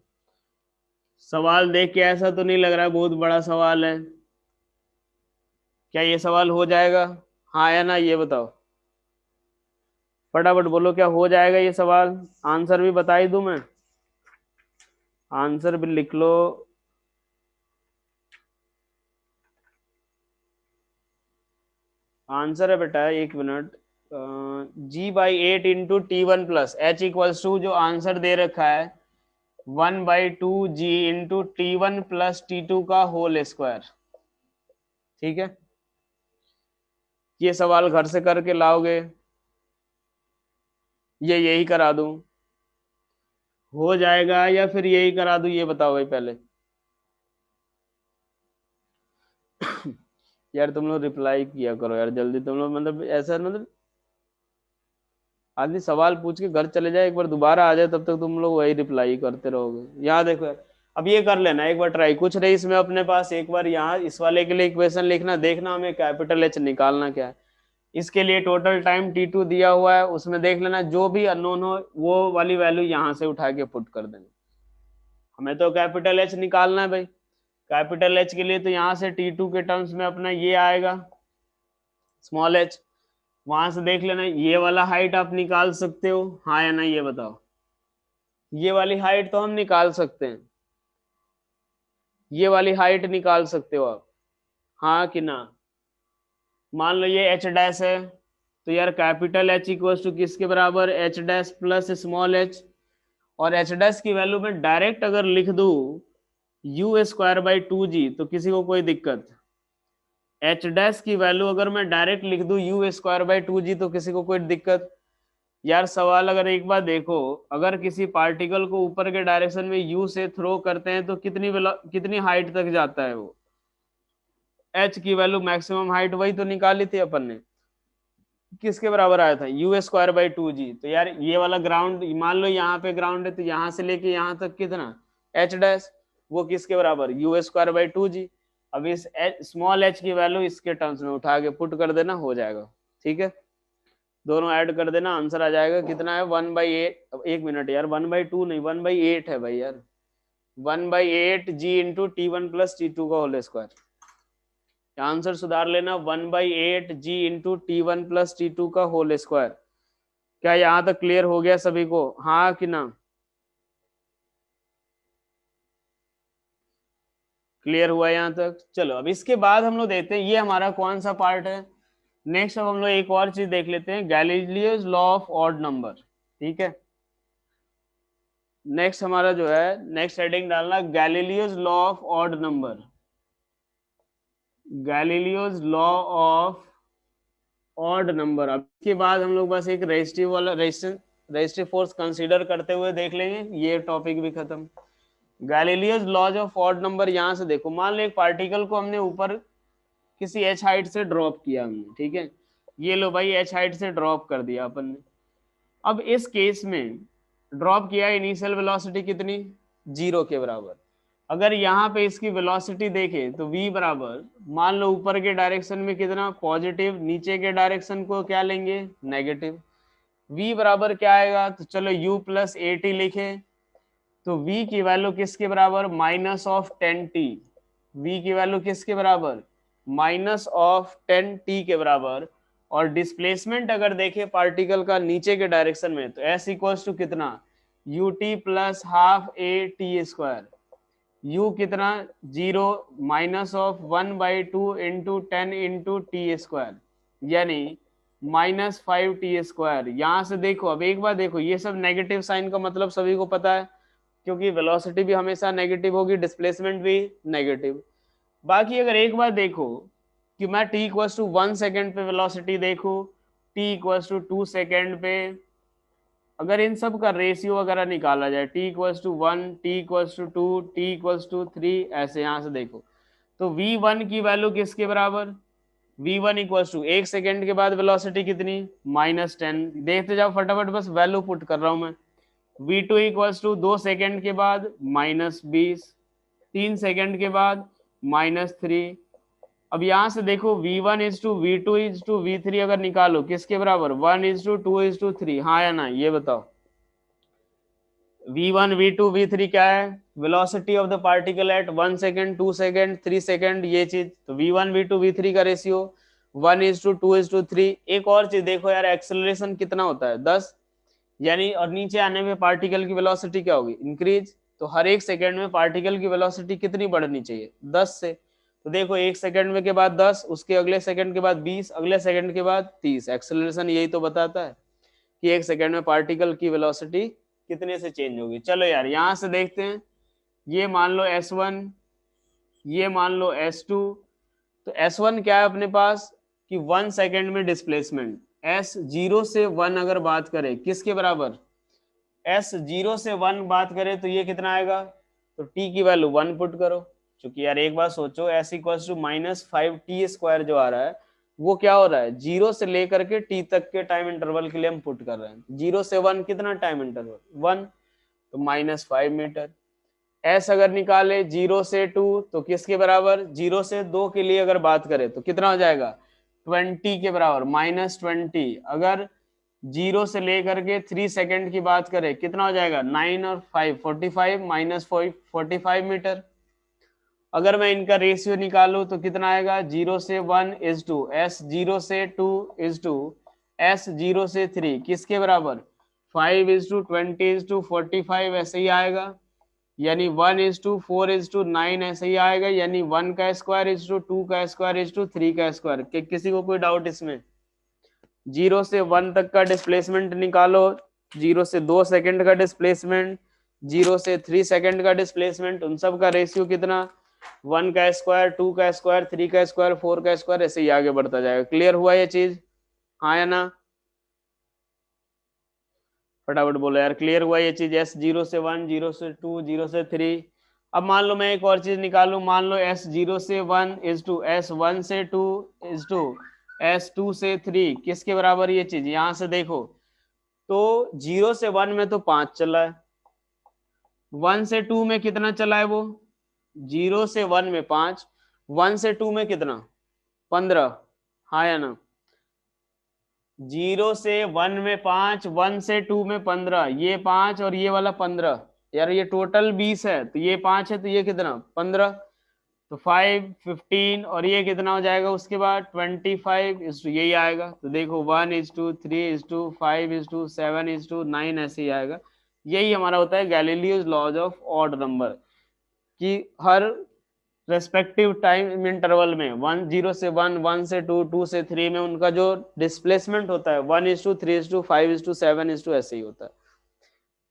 सवाल देख के ऐसा तो नहीं लग रहा है बहुत बड़ा सवाल है? क्या ये सवाल हो जाएगा, हाँ या ना, ये बताओ फटाफट बोलो, क्या हो जाएगा ये सवाल? आंसर भी बता ही दूं मैं, आंसर भी लिख लो। आंसर है बेटा, एक मिनट, G/8 × T1 + H जो आंसर दे रखा है 1/2G × T1 + T2 का होल स्क्वायर। ठीक है, ये सवाल घर से करके लाओगे, ये यही करा दूं, हो जाएगा या फिर यही करा दूं, ये बताओ भाई पहले। यार तुम लोग रिप्लाई किया करो यार जल्दी, तुम लोग मतलब ऐसा, मतलब आदमी सवाल पूछ के घर चले जाए, एक बार दोबारा आ जाए, तब तक तुम लोग वही रिप्लाई करते रहोगे। यहाँ देखो यार, अब ये कर लेना एक बार ट्राई, कुछ नहीं इसमें अपने पास, एक बार यहाँ इस वाले के लिए इक्वेशन लिखना, देखना हमें कैपिटल H निकालना क्या है। इसके लिए टोटल टाइम t2 दिया हुआ है, उसमें देख लेना जो भी अननोन हो वो वाली वैल्यू यहाँ से उठा के पुट कर देना। हमें तो कैपिटल H निकालना है भाई, कैपिटल H के लिए तो यहाँ से t2 के टर्म्स में अपना ये आएगा स्मॉल h, वहां से देख लेना ये वाला हाइट आप निकाल सकते हो, हाँ या ना, ये बताओ। ये वाली हाइट तो हम निकाल सकते हैं, ये वाली हाइट निकाल सकते हो आप, हाँ कि ना। मान लो ये h डैश है, तो यार कैपिटल H इक्वल्स टू किसके बराबर, h dash plus small h। और h डैश की वैल्यू में डायरेक्ट अगर लिख दूं u²/2g तो किसी को कोई दिक्कत, h डैश की वैल्यू अगर मैं डायरेक्ट लिख दूं u²/2g तो किसी को कोई दिक्कत? यार सवाल अगर एक बार देखो, अगर किसी पार्टिकल को ऊपर के डायरेक्शन में u से थ्रो करते हैं तो कितनी हाइट तक जाता है वो, h की वैल्यू मैक्सिमम हाइट वही तो निकाली थी अपन ने, किसके बराबर आया था, u²/2g। तो यार ये वाला ग्राउंड, मान लो यहाँ पे ग्राउंड है, तो यहाँ से लेके यहाँ तक कितना, h डैश, वो किसके बराबर, u²/2g। अब इस स्मॉल h की वैल्यू इसके टर्म्स में उठा के पुट कर देना, हो जाएगा। ठीक है, दोनों ऐड कर देना, आंसर आ जाएगा कितना है, 1/8। एक मिनट यार, 1/2 नहीं, 1/8 है भाई यार, 1/8G × T1 + T2 का होल स्क्वायर। आंसर सुधार लेना, 1/8G × T1 + T2 का होल स्क्वायर। क्या यहाँ तक क्लियर हो गया सभी को, हाँ कि ना? क्लियर हुआ यहाँ तक? चलो अब इसके बाद हम लोग देखते हैं ये हमारा कौन सा पार्ट है। नेक्स्ट अब हम लोग एक और चीज देख लेते हैं, Galileo's law of odd number. ठीक है, नेक्स्ट हमारा जो है, नेक्स्ट हेडिंग डालना Galileo's law of odd number, Galileo's law of odd number. अब इसके बाद हम लोग बस एक रेजिस्टिव वाला रेजिस्टिव फोर्स कंसीडर करते हुए देख लेंगे, ये टॉपिक भी खत्म। Galileo's laws of odd number, यहाँ से देखो, मान लो एक पार्टिकल को हमने ऊपर किसी h हाइट से ड्रॉप किया हमने, ठीक है, ये लो भाई h हाइट से ड्रॉप कर दिया अपन ने। अब इस केस में ड्रॉप किया, इनिशियल वेलोसिटी कितनी, 0 के बराबर। अगर यहाँ पे इसकी वेलोसिटी देखें तो v बराबर, मान लो ऊपर के डायरेक्शन में कितना पॉजिटिव, नीचे के डायरेक्शन को क्या लेंगे, नेगेटिव। v बराबर क्या आएगा, तो चलो u + at लिखे, तो v की वैल्यू किसके बराबर, -10t। v की वैल्यू किसके बराबर, माइनस ऑफ 10t के बराबर, और डिस्प्लेसमेंट अगर देखें पार्टिकल का नीचे के डायरेक्शन में, तो s इक्वल्स टू कितना, ut plus half a t square, u कितना 0 minus of 1/2 into 10 into t square, यानी -5t²। यहाँ से देखो, अब एक बार देखो, ये सब नेगेटिव साइन का मतलब सभी को पता है, क्योंकि वेलोसिटी भी हमेशा नेगेटिव होगी, डिस्प्लेसमेंट भी नेगेटिव। बाकी अगर एक बार देखो कि मैं t इक्वल्स टू 1 सेकेंड पे वेलोसिटी देखूं, t इक्वल्स टू 2 सेकेंड पे, अगर इन सब का रेशियो वगैरह निकाला जाए, t equals to 1, t equals to 2, t equals to 3, ऐसे यहाँ से देखो, तो v1 की वैल्यू किसके बराबर, v1 इक्वल्स टू 1 सेकेंड के बाद वेलोसिटी कितनी, -10, देखते जाओ फटाफट, बस वैल्यू पुट कर रहा हूं मैं। v2 इक्वल्स टू 2 सेकेंड के बाद -20, 3 सेकेंड के बाद -3। अब यहाँ से देखो v1 is to v2 is to v3 अगर निकालो किसके बराबर, 1 इज टू 2 इज टू 3, हाँ या ना, ये बताओ। v1 v2 v3 क्या है, velocity of the particle at 1 second, 2 second, 3 second, ये चीज। तो v1 v2 v3 का ratio 1 is to 2 is to 3। एक और चीज देखो यार, एक्सेलरेशन कितना होता है, 10, यानी और नीचे आने में पार्टिकल की वेलोसिटी क्या होगी, इंक्रीज। तो हर एक सेकेंड में पार्टिकल की वेलोसिटी कितनी बढ़नी चाहिए, 10 से। तो देखो 1 सेकेंड में के बाद 10, उसके अगले सेकेंड के बाद 20, अगले सेकेंड के बाद 30। एक्सेलरेशन यही तो बताता है कि 1 सेकेंड में पार्टिकल की वेलोसिटी कितने से चेंज होगी। चलो यार यहाँ से देखते हैं, ये मान लो S1, ये मान लो S2। तो S1 क्या है अपने पास कि 1 सेकेंड में डिस्प्लेसमेंट, S0 से 1 अगर बात करें किसके बराबर, S0 से 1 बात करें तो ये कितना आएगा, तो t की वैल्यू 1 पुट करो, क्योंकि यार एक बार सोचो s इक्वल्स टू -5t² जो आ रहा है वो क्या हो रहा है, 0 से लेकर के t तक के टाइम इंटरवल के लिए हम पुट कर रहे हैं। 0 से 1 कितना टाइम इंटरवल, 1, तो -5 मीटर। s अगर निकाले 0 से 2 तो किसके बराबर, 0 से 2 के लिए अगर बात करें तो कितना हो जाएगा, 20 के बराबर, -20। अगर 0 से लेकर के 3 सेकेंड की बात करें कितना हो जाएगा, 9 और 5 45, -45 मीटर। अगर मैं इनका रेशियो निकालूं तो कितना आएगा, 0 से 1 इज टू S0 से 2 इज टू S0 से 3 किसके बराबर, 5 इज टू 20 इज टू 45, ऐसे ही आएगा। यानी 1 इज टू 4 इज टू 9, ऐसे ही आएगा। यानी 1 का स्क्वायर इज टू 2 का स्क्वायर इज टू 3 का स्क्वायर। किसी को कोई डाउट इसमें, 0 से 1 तक का डिस्प्लेसमेंट निकालो, 0 से 2 सेकेंड का डिस्प्लेसमेंट, 0 से 3 सेकेंड का डिस्प्लेसमेंट, उन सब का रेशियो कितना, 1 का स्क्वायर, 2 का स्क्वायर, 3 का स्क्वायर, 4 का स्क्वायर, ऐसे ही आगे बढ़ता जाएगा। क्लियर हुआ ये चीज, हाँ या ना, फटाफट बोलो यार, क्लियर हुआ ये चीज। S0 से 1, 0 से 2, 0 से 3। अब मान लो मैं एक और चीज निकालू, मान लो S0 से 1 इज टू S1 से 2 इज टू S2 से 3 किसके बराबर, ये चीज यहां से देखो, तो 0 से 1 में तो 5 चला है, 1 से 2 में कितना चला है वो, 0 से 1 में 5, 1 से 2 में कितना, 15, हाँ या ना। 0 से 1 में 5, 1 से 2 में 15, ये 5 और ये वाला 15, यार ये टोटल 20 है, तो ये 5 है तो ये कितना 15, तो 5, 15 और ये कितना हो जाएगा उसके बाद 25 इज टू, यही आएगा। तो देखो 1 is to 3 is to 5 is to 7 is to 9, ऐसे ही आएगा। यही हमारा होता है Galileo's laws of odd number, कि हर रेस्पेक्टिव टाइम इंटरवल में 1 0 से 1, 1 से 2, 2 से 3 में उनका जो डिस्प्लेसमेंट होता है 1 is to 3 is to 5 is to 7 is to, ऐसे ही होता है।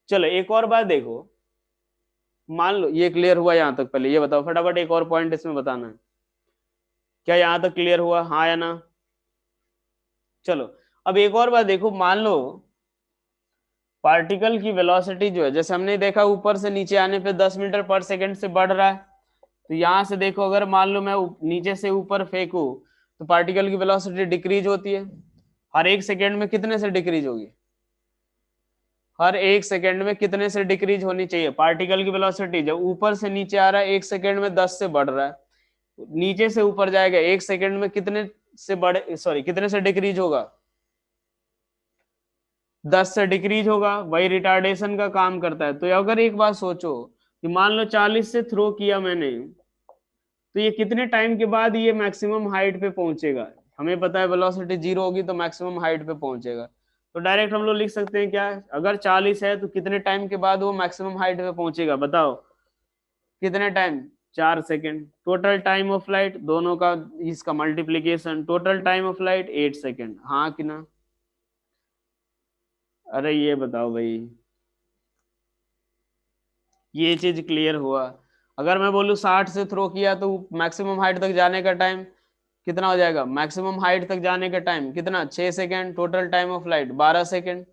चलो एक और बात देखो, मान लो ये क्लियर हुआ यहाँ तक, पहले ये बताओ फटाफट, एक और पॉइंट इसमें बताना है, क्या यहाँ तक क्लियर हुआ, हाँ या ना। चलो अब एक और बात देखो, मान लो पार्टिकल की वेलोसिटी जो है, जैसे हमने देखा ऊपर से नीचे आने पे 10 मीटर पर सेकंड से बढ़ रहा है, तो यहाँ से देखो अगर मान लो मैं नीचे से ऊपर फेंकू तो पार्टिकल की वेलोसिटी डिक्रीज होती है। हर एक सेकेंड में कितने से डिक्रीज होगी, हर एक सेकेंड में कितने से डिक्रीज होनी चाहिए पार्टिकल की वेलोसिटी। जब ऊपर से नीचे आ रहा है 1 सेकेंड में 10 से बढ़ रहा है, नीचे से ऊपर जाएगा 1 सेकेंड में कितने से बढ़े, सॉरी कितने से डिक्रीज होगा, 10 से डिक्रीज होगा। वही रिटार्डेशन का काम करता है। तो अगर एक बात सोचो कि मान लो 40 से थ्रो किया मैंने, तो ये कितने टाइम के बाद ये मैक्सिमम हाइट पे पहुंचेगा, हमें पता है वेलोसिटी 0 होगी तो मैक्सिमम हाइट पे पहुंचेगा, तो डायरेक्ट हम लोग लिख सकते हैं क्या, अगर 40 है तो कितने टाइम के बाद वो मैक्सिमम हाइट पे पहुंचेगा, बताओ कितने time, 4 second. Total time of flight, दोनों का इसका multiplication, total time of flight 8 second, हाँ कि ना। अरे ये बताओ भाई, ये चीज क्लियर हुआ। अगर मैं बोलूँ 60 से थ्रो किया तो मैक्सिमम हाइट तक जाने का टाइम कितना हो जाएगा, मैक्सिमम हाइट तक जाने का टाइम कितना, 6 second, total time of flight 12 second.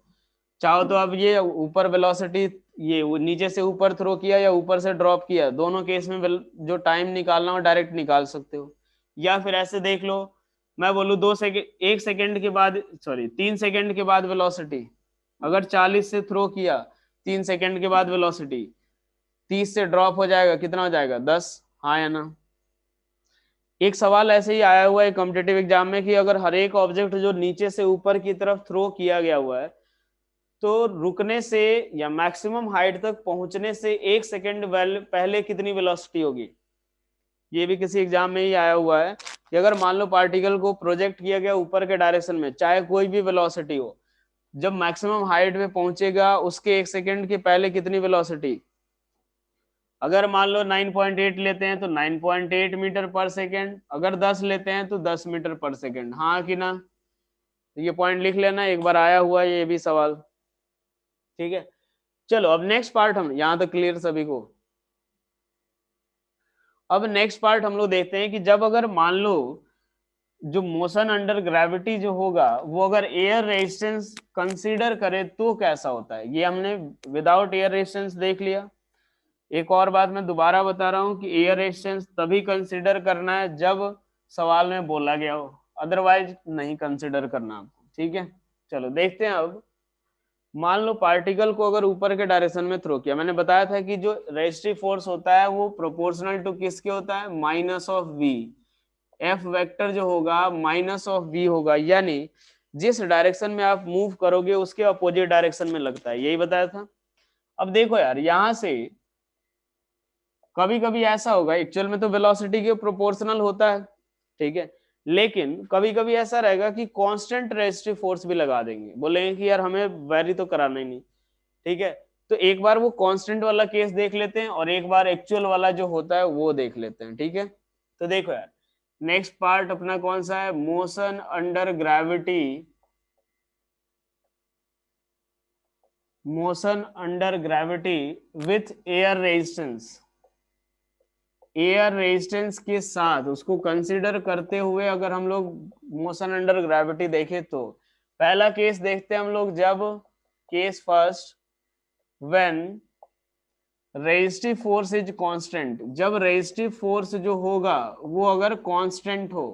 चाहो तो अब ये ऊपर वेलोसिटी, ये नीचे से ऊपर थ्रो किया या ऊपर से ड्रॉप किया, दोनों केस में जो टाइम निकालना हो डायरेक्ट निकाल सकते हो। या फिर ऐसे देख लो, मैं बोलूँ 2 सेकेंड, 1 सेकेंड के बाद, सॉरी 3 सेकेंड के बाद वेलोसिटी, अगर 40 से थ्रो किया, 3 सेकेंड के बाद वेलोसिटी 30 से ड्रॉप हो जाएगा, कितना हो जाएगा 10, हाँ या ना। एक सवाल ऐसे ही आया हुआ है कॉम्पिटेटिव एग्जाम में कि अगर हर एक ऑब्जेक्ट जो नीचे से ऊपर की तरफ थ्रो किया गया हुआ है तो रुकने से या मैक्सिमम हाइट तक पहुंचने से 1 सेकेंड पहले कितनी वेलोसिटी होगी। ये भी किसी एग्जाम में ही आया हुआ है कि अगर मान लो पार्टिकल को प्रोजेक्ट किया गया ऊपर के डायरेक्शन में, चाहे कोई भी वेलोसिटी हो, जब मैक्सिमम हाइट पे पहुंचेगा उसके 1 सेकेंड के पहले कितनी वेलोसिटी। अगर मान लो 9.8 लेते हैं तो 9.8 मीटर पर सेकेंड, अगर 10 लेते हैं तो 10 मीटर पर सेकेंड, हाँ कि ना। तो ये पॉइंट लिख लेना, एक बार आया हुआ है ये भी सवाल, ठीक है। चलो अब नेक्स्ट पार्ट, हम यहां तक क्लियर सभी को। अब नेक्स्ट पार्ट हम लोग देखते हैं कि जब अगर मान लो जो मोशन अंडर ग्रेविटी जो होगा वो अगर एयर रेजिस्टेंस कंसीडर करे तो कैसा होता है। ये हमने विदाउट एयर रेजिस्टेंस देख लिया। एक और बात मैं दोबारा बता रहा हूं कि एयर रेजिस्टेंस तभी कंसीडर करना है जब सवाल में बोला गया हो, अदरवाइज नहीं कंसीडर करना आपको, ठीक है। चलो देखते हैं अब। मान लो पार्टिकल को अगर ऊपर के डायरेक्शन में थ्रो किया, मैंने बताया था कि जो रेजिस्टिव फोर्स होता है वो प्रोपोर्शनल टू किसके होता है, minus of V. F vector जो होगा माइनस ऑफ वी होगा, यानी जिस डायरेक्शन में आप मूव करोगे उसके अपोजिट डायरेक्शन में लगता है, यही बताया था। अब देखो यार, यहां से कभी कभी ऐसा होगा, एक्चुअल में तो वेलोसिटी के प्रोपोर्शनल होता है, ठीक है, लेकिन कभी कभी ऐसा रहेगा कि कांस्टेंट रेजिस्टिव फोर्स भी लगा देंगे, बोलेंगे कि यार हमें वेरी तो कराना ही नहीं, ठीक है। तो एक बार वो कांस्टेंट वाला केस देख लेते हैं और एक बार एक्चुअल वाला जो होता है वो देख लेते हैं, ठीक है। तो देखो यार, नेक्स्ट पार्ट अपना कौन सा है, motion under gravity. Motion under gravity with air resistance, air resistance के साथ उसको कंसीडर करते हुए अगर हम लोग मोशन अंडर ग्रेविटी देखें तो पहला केस देखते हैं हम लोग, जब case first, when resistive force is constant, जब रेजिस्टिव फोर्स जो होगा वो अगर कांस्टेंट हो,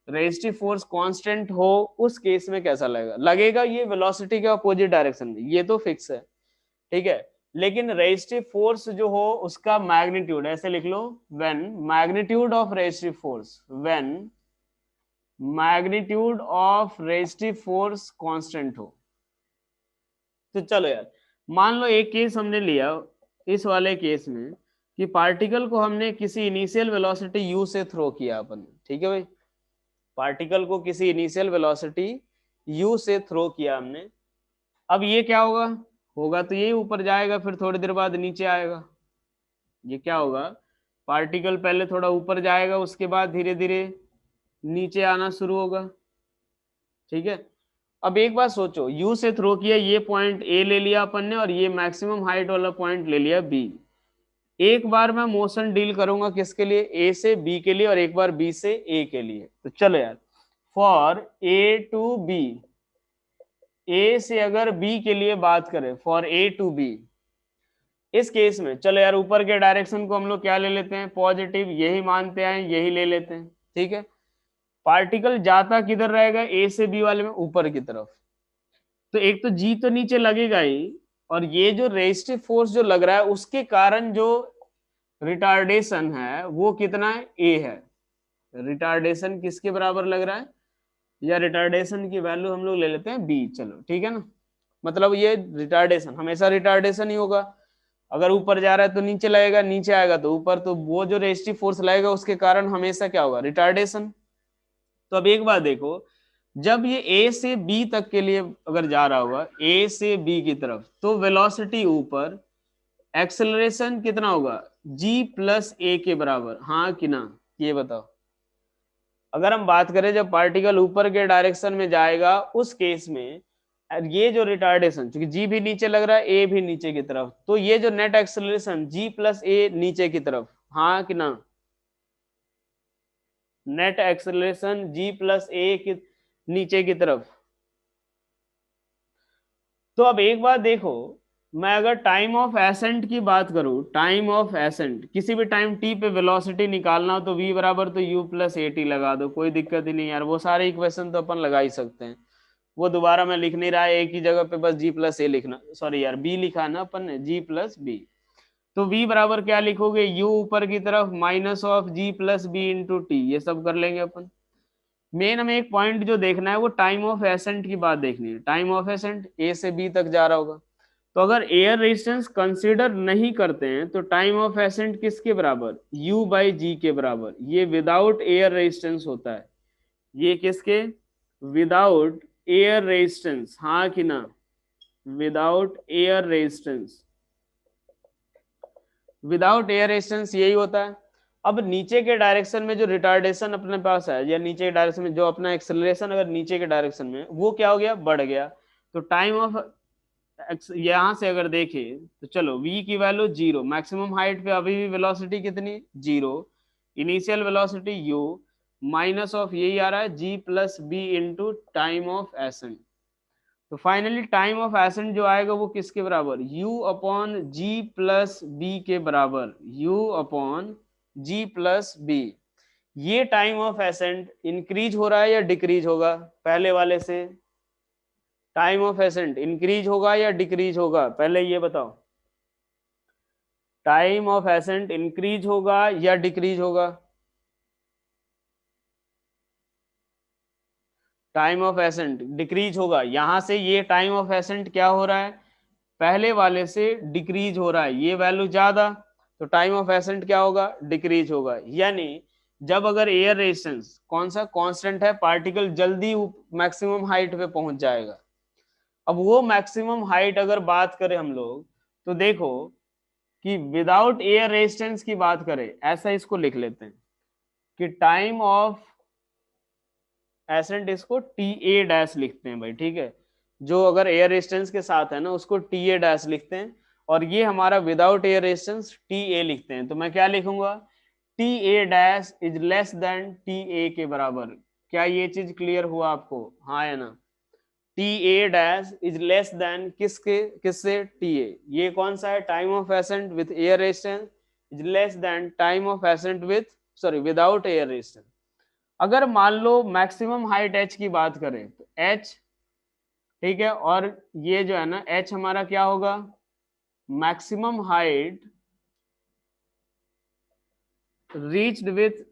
रेजिस्टिव फोर्स कांस्टेंट हो, उस केस में कैसा लगेगा, लगेगा ये वेलोसिटी के अपोजिट डायरेक्शन में, ये तो फिक्स है, ठीक है। लेकिन रेजिस्टिव फोर्स जो हो उसका मैग्नीट्यूड ऐसे लिख लो, when magnitude of resistive force, when magnitude of resistive force constant हो। तो चलो यार, मान लो एक केस हमने लिया, इस वाले केस में कि पार्टिकल को हमने किसी इनिशियल वेलोसिटी u से थ्रो किया अपन, ठीक है भाई, पार्टिकल को किसी इनिशियल वेलोसिटी u से थ्रो किया हमने। अब ये क्या होगा, होगा तो ये ऊपर जाएगा, फिर थोड़ी देर बाद नीचे आएगा। ये क्या होगा, पार्टिकल पहले थोड़ा ऊपर जाएगा, उसके बाद धीरे धीरे नीचे आना शुरू होगा, ठीक है। अब एक बात सोचो, यू से थ्रो किया, ये पॉइंट ए ले लिया अपन ने और ये मैक्सिमम हाइट वाला पॉइंट ले लिया बी। एक बार मैं मोशन डील करूंगा किसके लिए, ए से बी के लिए, और एक बार बी से ए के लिए। तो चलो यार, फॉर ए टू बी, ए से अगर बी के लिए बात करें, फॉर ए टू बी, इस केस में चलो यार ऊपर के डायरेक्शन को हम लोग क्या ले लेते हैं, पॉजिटिव, यही मानते हैं, यही ले लेते हैं, ठीक है। पार्टिकल जाता किधर रहेगा, ए से बी वाले में ऊपर की तरफ, तो एक तो जी तो नीचे लगेगा ही, और ये जो रेजिस्टिव फोर्स जो लग रहा है उसके कारण जो रिटार्डेशन है वो कितना है, ए है। रिटार्डेशन किसके बराबर लग रहा है, या रिटार्डेशन की वैल्यू हम लोग ले लेते हैं बी, चलो ठीक है ना। मतलब ये रिटार्डेशन हमेशा रिटार्डेशन ही होगा, अगर ऊपर जा रहा है तो नीचे लगेगा, नीचे आएगा तो ऊपर, तो वो जो रेजिस्टिव फोर्स लगेगा उसके कारण हमेशा क्या होगा, रिटार्डेशन। तो अब एक बात देखो, जब ये ए से बी तक के लिए अगर जा रहा होगा, ए से बी की तरफ, तो वेलोसिटी ऊपर, एक्सेलरेशन कितना होगा, जी प्लस ए के बराबर, हाँ कि ना, ये बताओ। अगर हम बात करें जब पार्टिकल ऊपर के डायरेक्शन में जाएगा उस केस में, ये जो रिटार्डेशन, क्योंकि जी भी नीचे लग रहा है, ए भी नीचे की तरफ, तो ये जो नेट एक्सेलरेशन जी प्लस ए नीचे की तरफ, हाँ कि ना, नेट एक्सेलरेशन जी प्लस ए की नीचे की तरफ। तो अब एक बात देखो, मैं अगर टाइम ऑफ एसेंट की बात करूं, टाइम ऑफ एसेंट, किसी भी टाइम टी पे वेलोसिटी निकालना हो तो v बराबर तो u प्लस ए टी लगा दो, कोई दिक्कत ही नहीं यार, वो सारे इक्वेशन तो अपन लगा ही सकते हैं। वो दोबारा मैं लिख नहीं रहा है, एक ही जगह पे बस g प्लस ए लिखना, सॉरी यार b लिखा ना अपन ने, g प्लस बी। तो v बराबर क्या लिखोगे, u ऊपर की तरफ minus of g plus B into T, ये सब कर लेंगे अपन। मेन हमें एक पॉइंट जो देखना है वो टाइम ऑफ एसेंट की बात देखनी है, टाइम ऑफ एसेंट ए से बी तक जा रहा होगा, तो अगर एयर रेजिस्टेंस कंसीडर नहीं करते हैं तो टाइम ऑफ एसेंट किसके बराबर, u बाई जी के बराबर, ये विदाउट एयर रेजिस्टेंस होता है, ये किसके, विदाउट एयर रेजिस्टेंस, हाँ कि ना, without air resistance, without air resistance यही होता है। अब नीचे के डायरेक्शन में जो रिटार्डेशन अपने पास है, या नीचे के डायरेक्शन में जो अपना एक्सेलरेशन अगर नीचे के डायरेक्शन में, वो क्या हो गया, बढ़ गया, तो टाइम ऑफ, यहां से अगर देखें तो चलो v की वैल्यू 0, मैक्सिमम हाइट पे अभी भी वेलोसिटी कितनी, 0, initial velocity u, minus of यही आ रहा है g plus B into time of ascent. तो फाइनली टाइम ऑफ एसेंट जो आएगा वो किसके बराबर, u upon G plus B के बराबर, u upon G plus B. ये टाइम ऑफ एसेंट इंक्रीज हो रहा है या डिक्रीज होगा, पहले वाले से टाइम ऑफ एसेंट इंक्रीज होगा या डिक्रीज होगा, पहले ये बताओ, टाइम ऑफ एसेंट इंक्रीज होगा या डिक्रीज होगा, टाइम ऑफ एसेंट डिक्रीज होगा, यहां से ये टाइम ऑफ एसेंट क्या हो रहा है, पहले वाले से डिक्रीज हो रहा है, ये वैल्यू ज्यादा, तो टाइम ऑफ एसेंट क्या होगा, डिक्रीज होगा। यानी जब अगर एयर रेजिस्टेंस कौन सा कांस्टेंट है, पार्टिकल जल्दी मैक्सिमम हाइट पे पहुंच जाएगा। अब वो मैक्सिमम हाइट अगर बात करें हम लोग, तो देखो कि विदाउट एयर रेजिस्टेंस की बात करें, ऐसा इसको लिख लेते हैं कि टाइम ऑफ एसेंट, इसको टी ए डैश लिखते हैं भाई, ठीक है, जो अगर एयर रेजिस्टेंस के साथ है ना उसको टी ए डैश लिखते हैं, और ये हमारा without air resistance T A लिखते हैं। तो मैं क्या लिखूंगा, T A dash is less than T A के बराबर। क्या ये चीज क्लियर हुआ आपको, हाँ या ना, T A dash is less than किसके, किससे, टी ए, ये कौन सा है, time of accent with air resistance is less than time of accent with, sorry, without air resistance. अगर मान लो मैक्सिमम हाइट h की बात करें तो h, ठीक है, और ये जो है ना h हमारा क्या होगा, maximum height reached with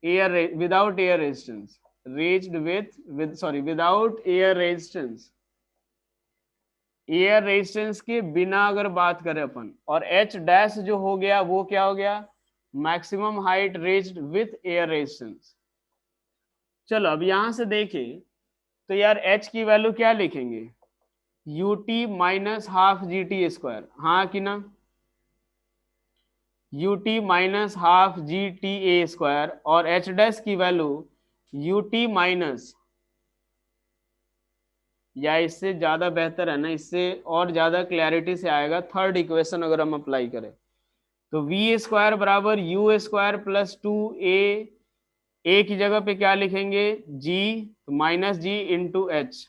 air, without air resistance, reached with sorry without air resistance, air resistance के बिना अगर बात करें अपन, और h डैश जो हो गया वो क्या हो गया, maximum height reached with air resistance. चलो अब यहां से देखें तो यार h की वैल्यू क्या लिखेंगे, ut minus half G T square, हाँ कि ना, ut minus half G T A square, और h डैश की वैल्यू ut माइनस, या इससे ज्यादा बेहतर है ना, इससे और ज्यादा क्लैरिटी से आएगा, थर्ड इक्वेशन अगर हम अप्लाई करें तो वी स्क्वायर बराबर u square plus two a की जगह पे क्या लिखेंगे, g, तो minus g into h,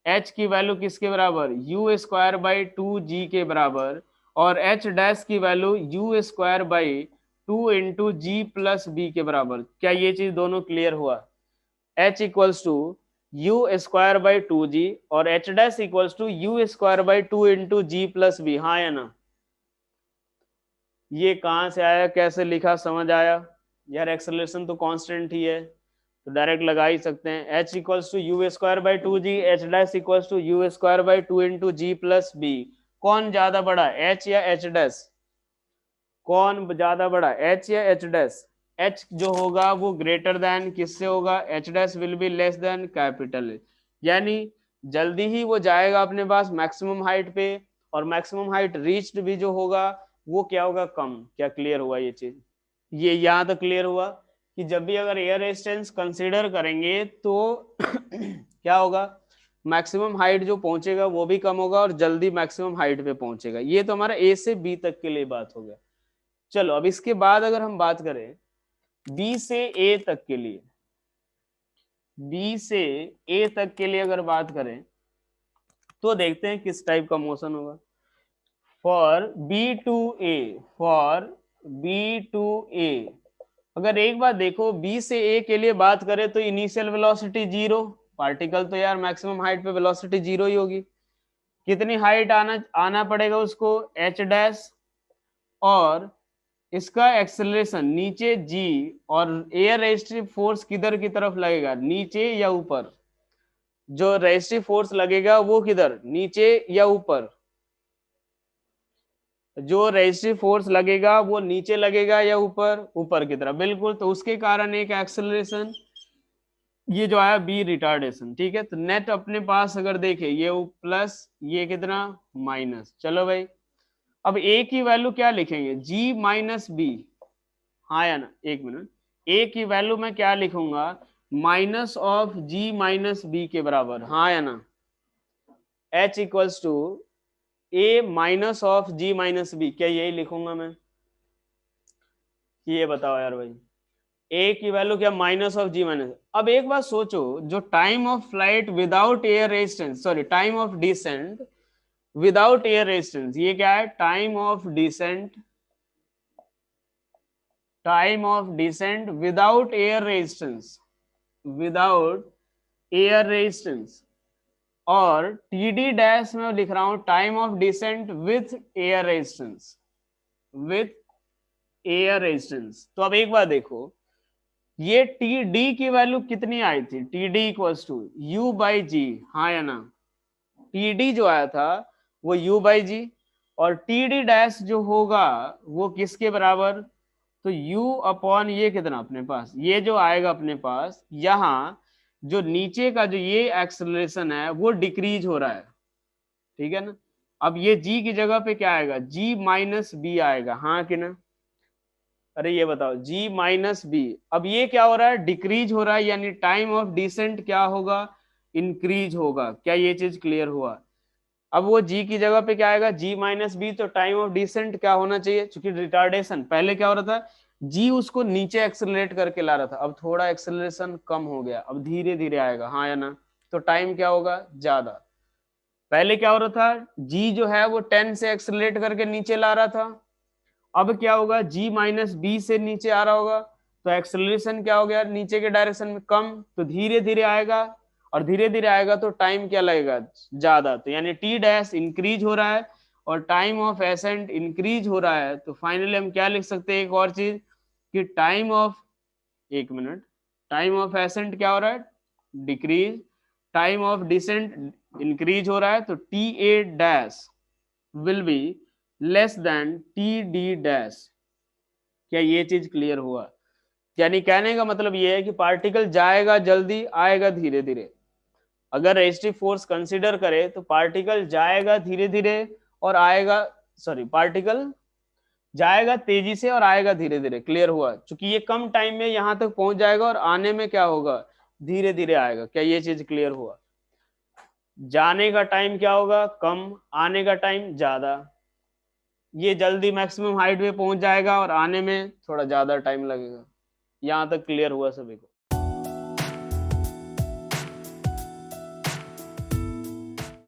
h की वैल्यू किसके बराबर, u square by two g के बराबर, और h डैश की वैल्यू u square by two into ji plus B के बराबर। क्या ये चीज दोनों क्लियर हुआ, h equals to you square by two g और h dash equals to you square by two into ji plus B, हाँ या ना, ये कहां से आया, कैसे लिखा, समझ आया यार, एक्सेलरेशन तो कांस्टेंट ही है तो डायरेक्ट लगा ही सकते हैं, h equals to you square by two G, H dash equals to you square by two into ji plus B, कौन ज्यादा बड़ा, एच या एच डैश, कौन ज्यादा बड़ा, एच या एच डैश? एच जो होगा वो ग्रेटर देन किससे होगा, H dash will be less then capital H. यानी जल्दी ही वो जाएगा अपने पास मैक्सिमम हाइट पे, और मैक्सिमम हाइट रीच्ड भी जो होगा वो क्या होगा, कम। क्या क्लियर हुआ ये चीज? ये यहाँ तक क्लियर हुआ कि जब भी अगर एयर रेजिस्टेंस कंसीडर करेंगे तो क्या होगा, मैक्सिमम हाइट जो पहुंचेगा वो भी कम होगा और जल्दी मैक्सिमम हाइट पे पहुंचेगा। ये तो हमारा ए से बी तक के लिए बात हो गया। चलो अब इसके बाद अगर हम बात करें बी से ए तक के लिए, बी से ए तक के लिए अगर बात करें तो देखते हैं किस टाइप का मोशन होगा। For B to A, for B to A, अगर एक बात देखो बी से ए के लिए बात करें तो इनिशियल वेलोसिटी जीरो, पार्टिकल तो यार मैक्सिमम हाइट पे वेलोसिटी जीरो ही होगी। कितनी हाइट आना आना पड़ेगा उसको, एच डैश, और इसका एक्सेलरेशन नीचे जी, और एयर रेजिस्टिव फोर्स किधर की तरफ लगेगा, नीचे या ऊपर? जो रेजिस्टिव फोर्स लगेगा वो किधर, नीचे या ऊपर? जो रेजिस्टिव फोर्स लगेगा वो नीचे लगेगा या ऊपर, ऊपर की तरफ, बिल्कुल। तो उसके कारण एक एक्सेलरेशन, ये जो आया बी रिटार्डेशन, ठीक है। तो नेट अपने पास अगर देखें ये प्लस, ये कितना माइनस। चलो भाई अब ए की वैल्यू क्या लिखेंगे, जी माइनस बी, हाँ या ना, एक मिनट, ए की वैल्यू मैं क्या लिखूंगा, minus of G minus B के बराबर, हाँ या ना, H equals to A minus of G minus B, क्या यही लिखूंगा मैं? ये बताओ यार भाई, ए की वैल्यू क्या, माइनस ऑफ जी माइनस। अब एक बात सोचो, जो time of flight without air resistance, sorry time of descent without air resistance, ये क्या है, time of descent, time of descent without air resistance, without air resistance, और टी डी डैश में लिख रहा हूं time of descent with air resistance, with air resistance. तो अब एक बार देखो, ये टी डी की वैल्यू कितनी आई थी, t d equals to u by g, हाँ या ना, टी डी जो आया था वो यू बाई जी, और टी डी डैश जो होगा वो किसके बराबर, तो u अपॉन ये कितना अपने पास, ये जो आएगा अपने पास, यहाँ जो नीचे का जो ये एक्सेलरेशन है वो डिक्रीज हो रहा है, ठीक है ना। अब ये g की जगह पे क्या आएगा, g माइनस बी आएगा, हाँ कि ना? अरे ये बताओ g माइनस बी, अब ये क्या हो रहा है, डिक्रीज हो रहा है, यानी टाइम ऑफ डिसेंट क्या होगा, इंक्रीज होगा। क्या ये चीज क्लियर हुआ? अब वो g की जगह पे क्या आएगा, g माइनस बी, तो टाइम ऑफ डिसेंट क्या होना चाहिए, क्योंकि रिटार्डेशन पहले क्या हो रहा था, g उसको नीचे एक्सेलरेट करके ला रहा था, अब थोड़ा एक्सेलरेशन कम हो गया, अब धीरे धीरे आएगा, हाँ या ना, तो टाइम क्या होगा, ज्यादा। पहले क्या हो रहा था, g जो है वो 10 से एक्सेलरेट करके नीचे ला रहा था, अब क्या होगा, g माइनस बी से नीचे आ रहा होगा, तो एक्सेलरेशन क्या हो गया, नीचे के डायरेक्शन में कम, तो धीरे धीरे आएगा, और धीरे धीरे आएगा तो टाइम क्या लगेगा, ज्यादा। तो यानी टी डैश इंक्रीज हो रहा है और टाइम ऑफ एसेंट इंक्रीज हो रहा है, तो फाइनली हम क्या लिख सकते हैं, एक और चीज, कि टाइम ऑफ, एक मिनट, टाइम ऑफ एसेंट क्या हो रहा है, decrease, time of descent increase हो रहा है, तो T A dash will be less than T D dash. क्या ये चीज क्लियर हुआ? यानी कहने का मतलब ये है कि पार्टिकल जाएगा जल्दी, आएगा धीरे धीरे। अगर रेजिस्टिव फोर्स कंसीडर करे तो पार्टिकल जाएगा धीरे धीरे और आएगा, सॉरी पार्टिकल जाएगा तेजी से और आएगा धीरे धीरे। क्लियर हुआ? क्योंकि ये कम टाइम में यहां तक पहुंच जाएगा और आने में क्या होगा, धीरे धीरे आएगा। क्या ये चीज क्लियर हुआ? जाने का टाइम क्या होगा, कम, आने का टाइम ज्यादा। ये जल्दी मैक्सिमम हाइट पे पहुंच जाएगा और आने में थोड़ा ज्यादा टाइम लगेगा। यहां तक क्लियर हुआ सभी को?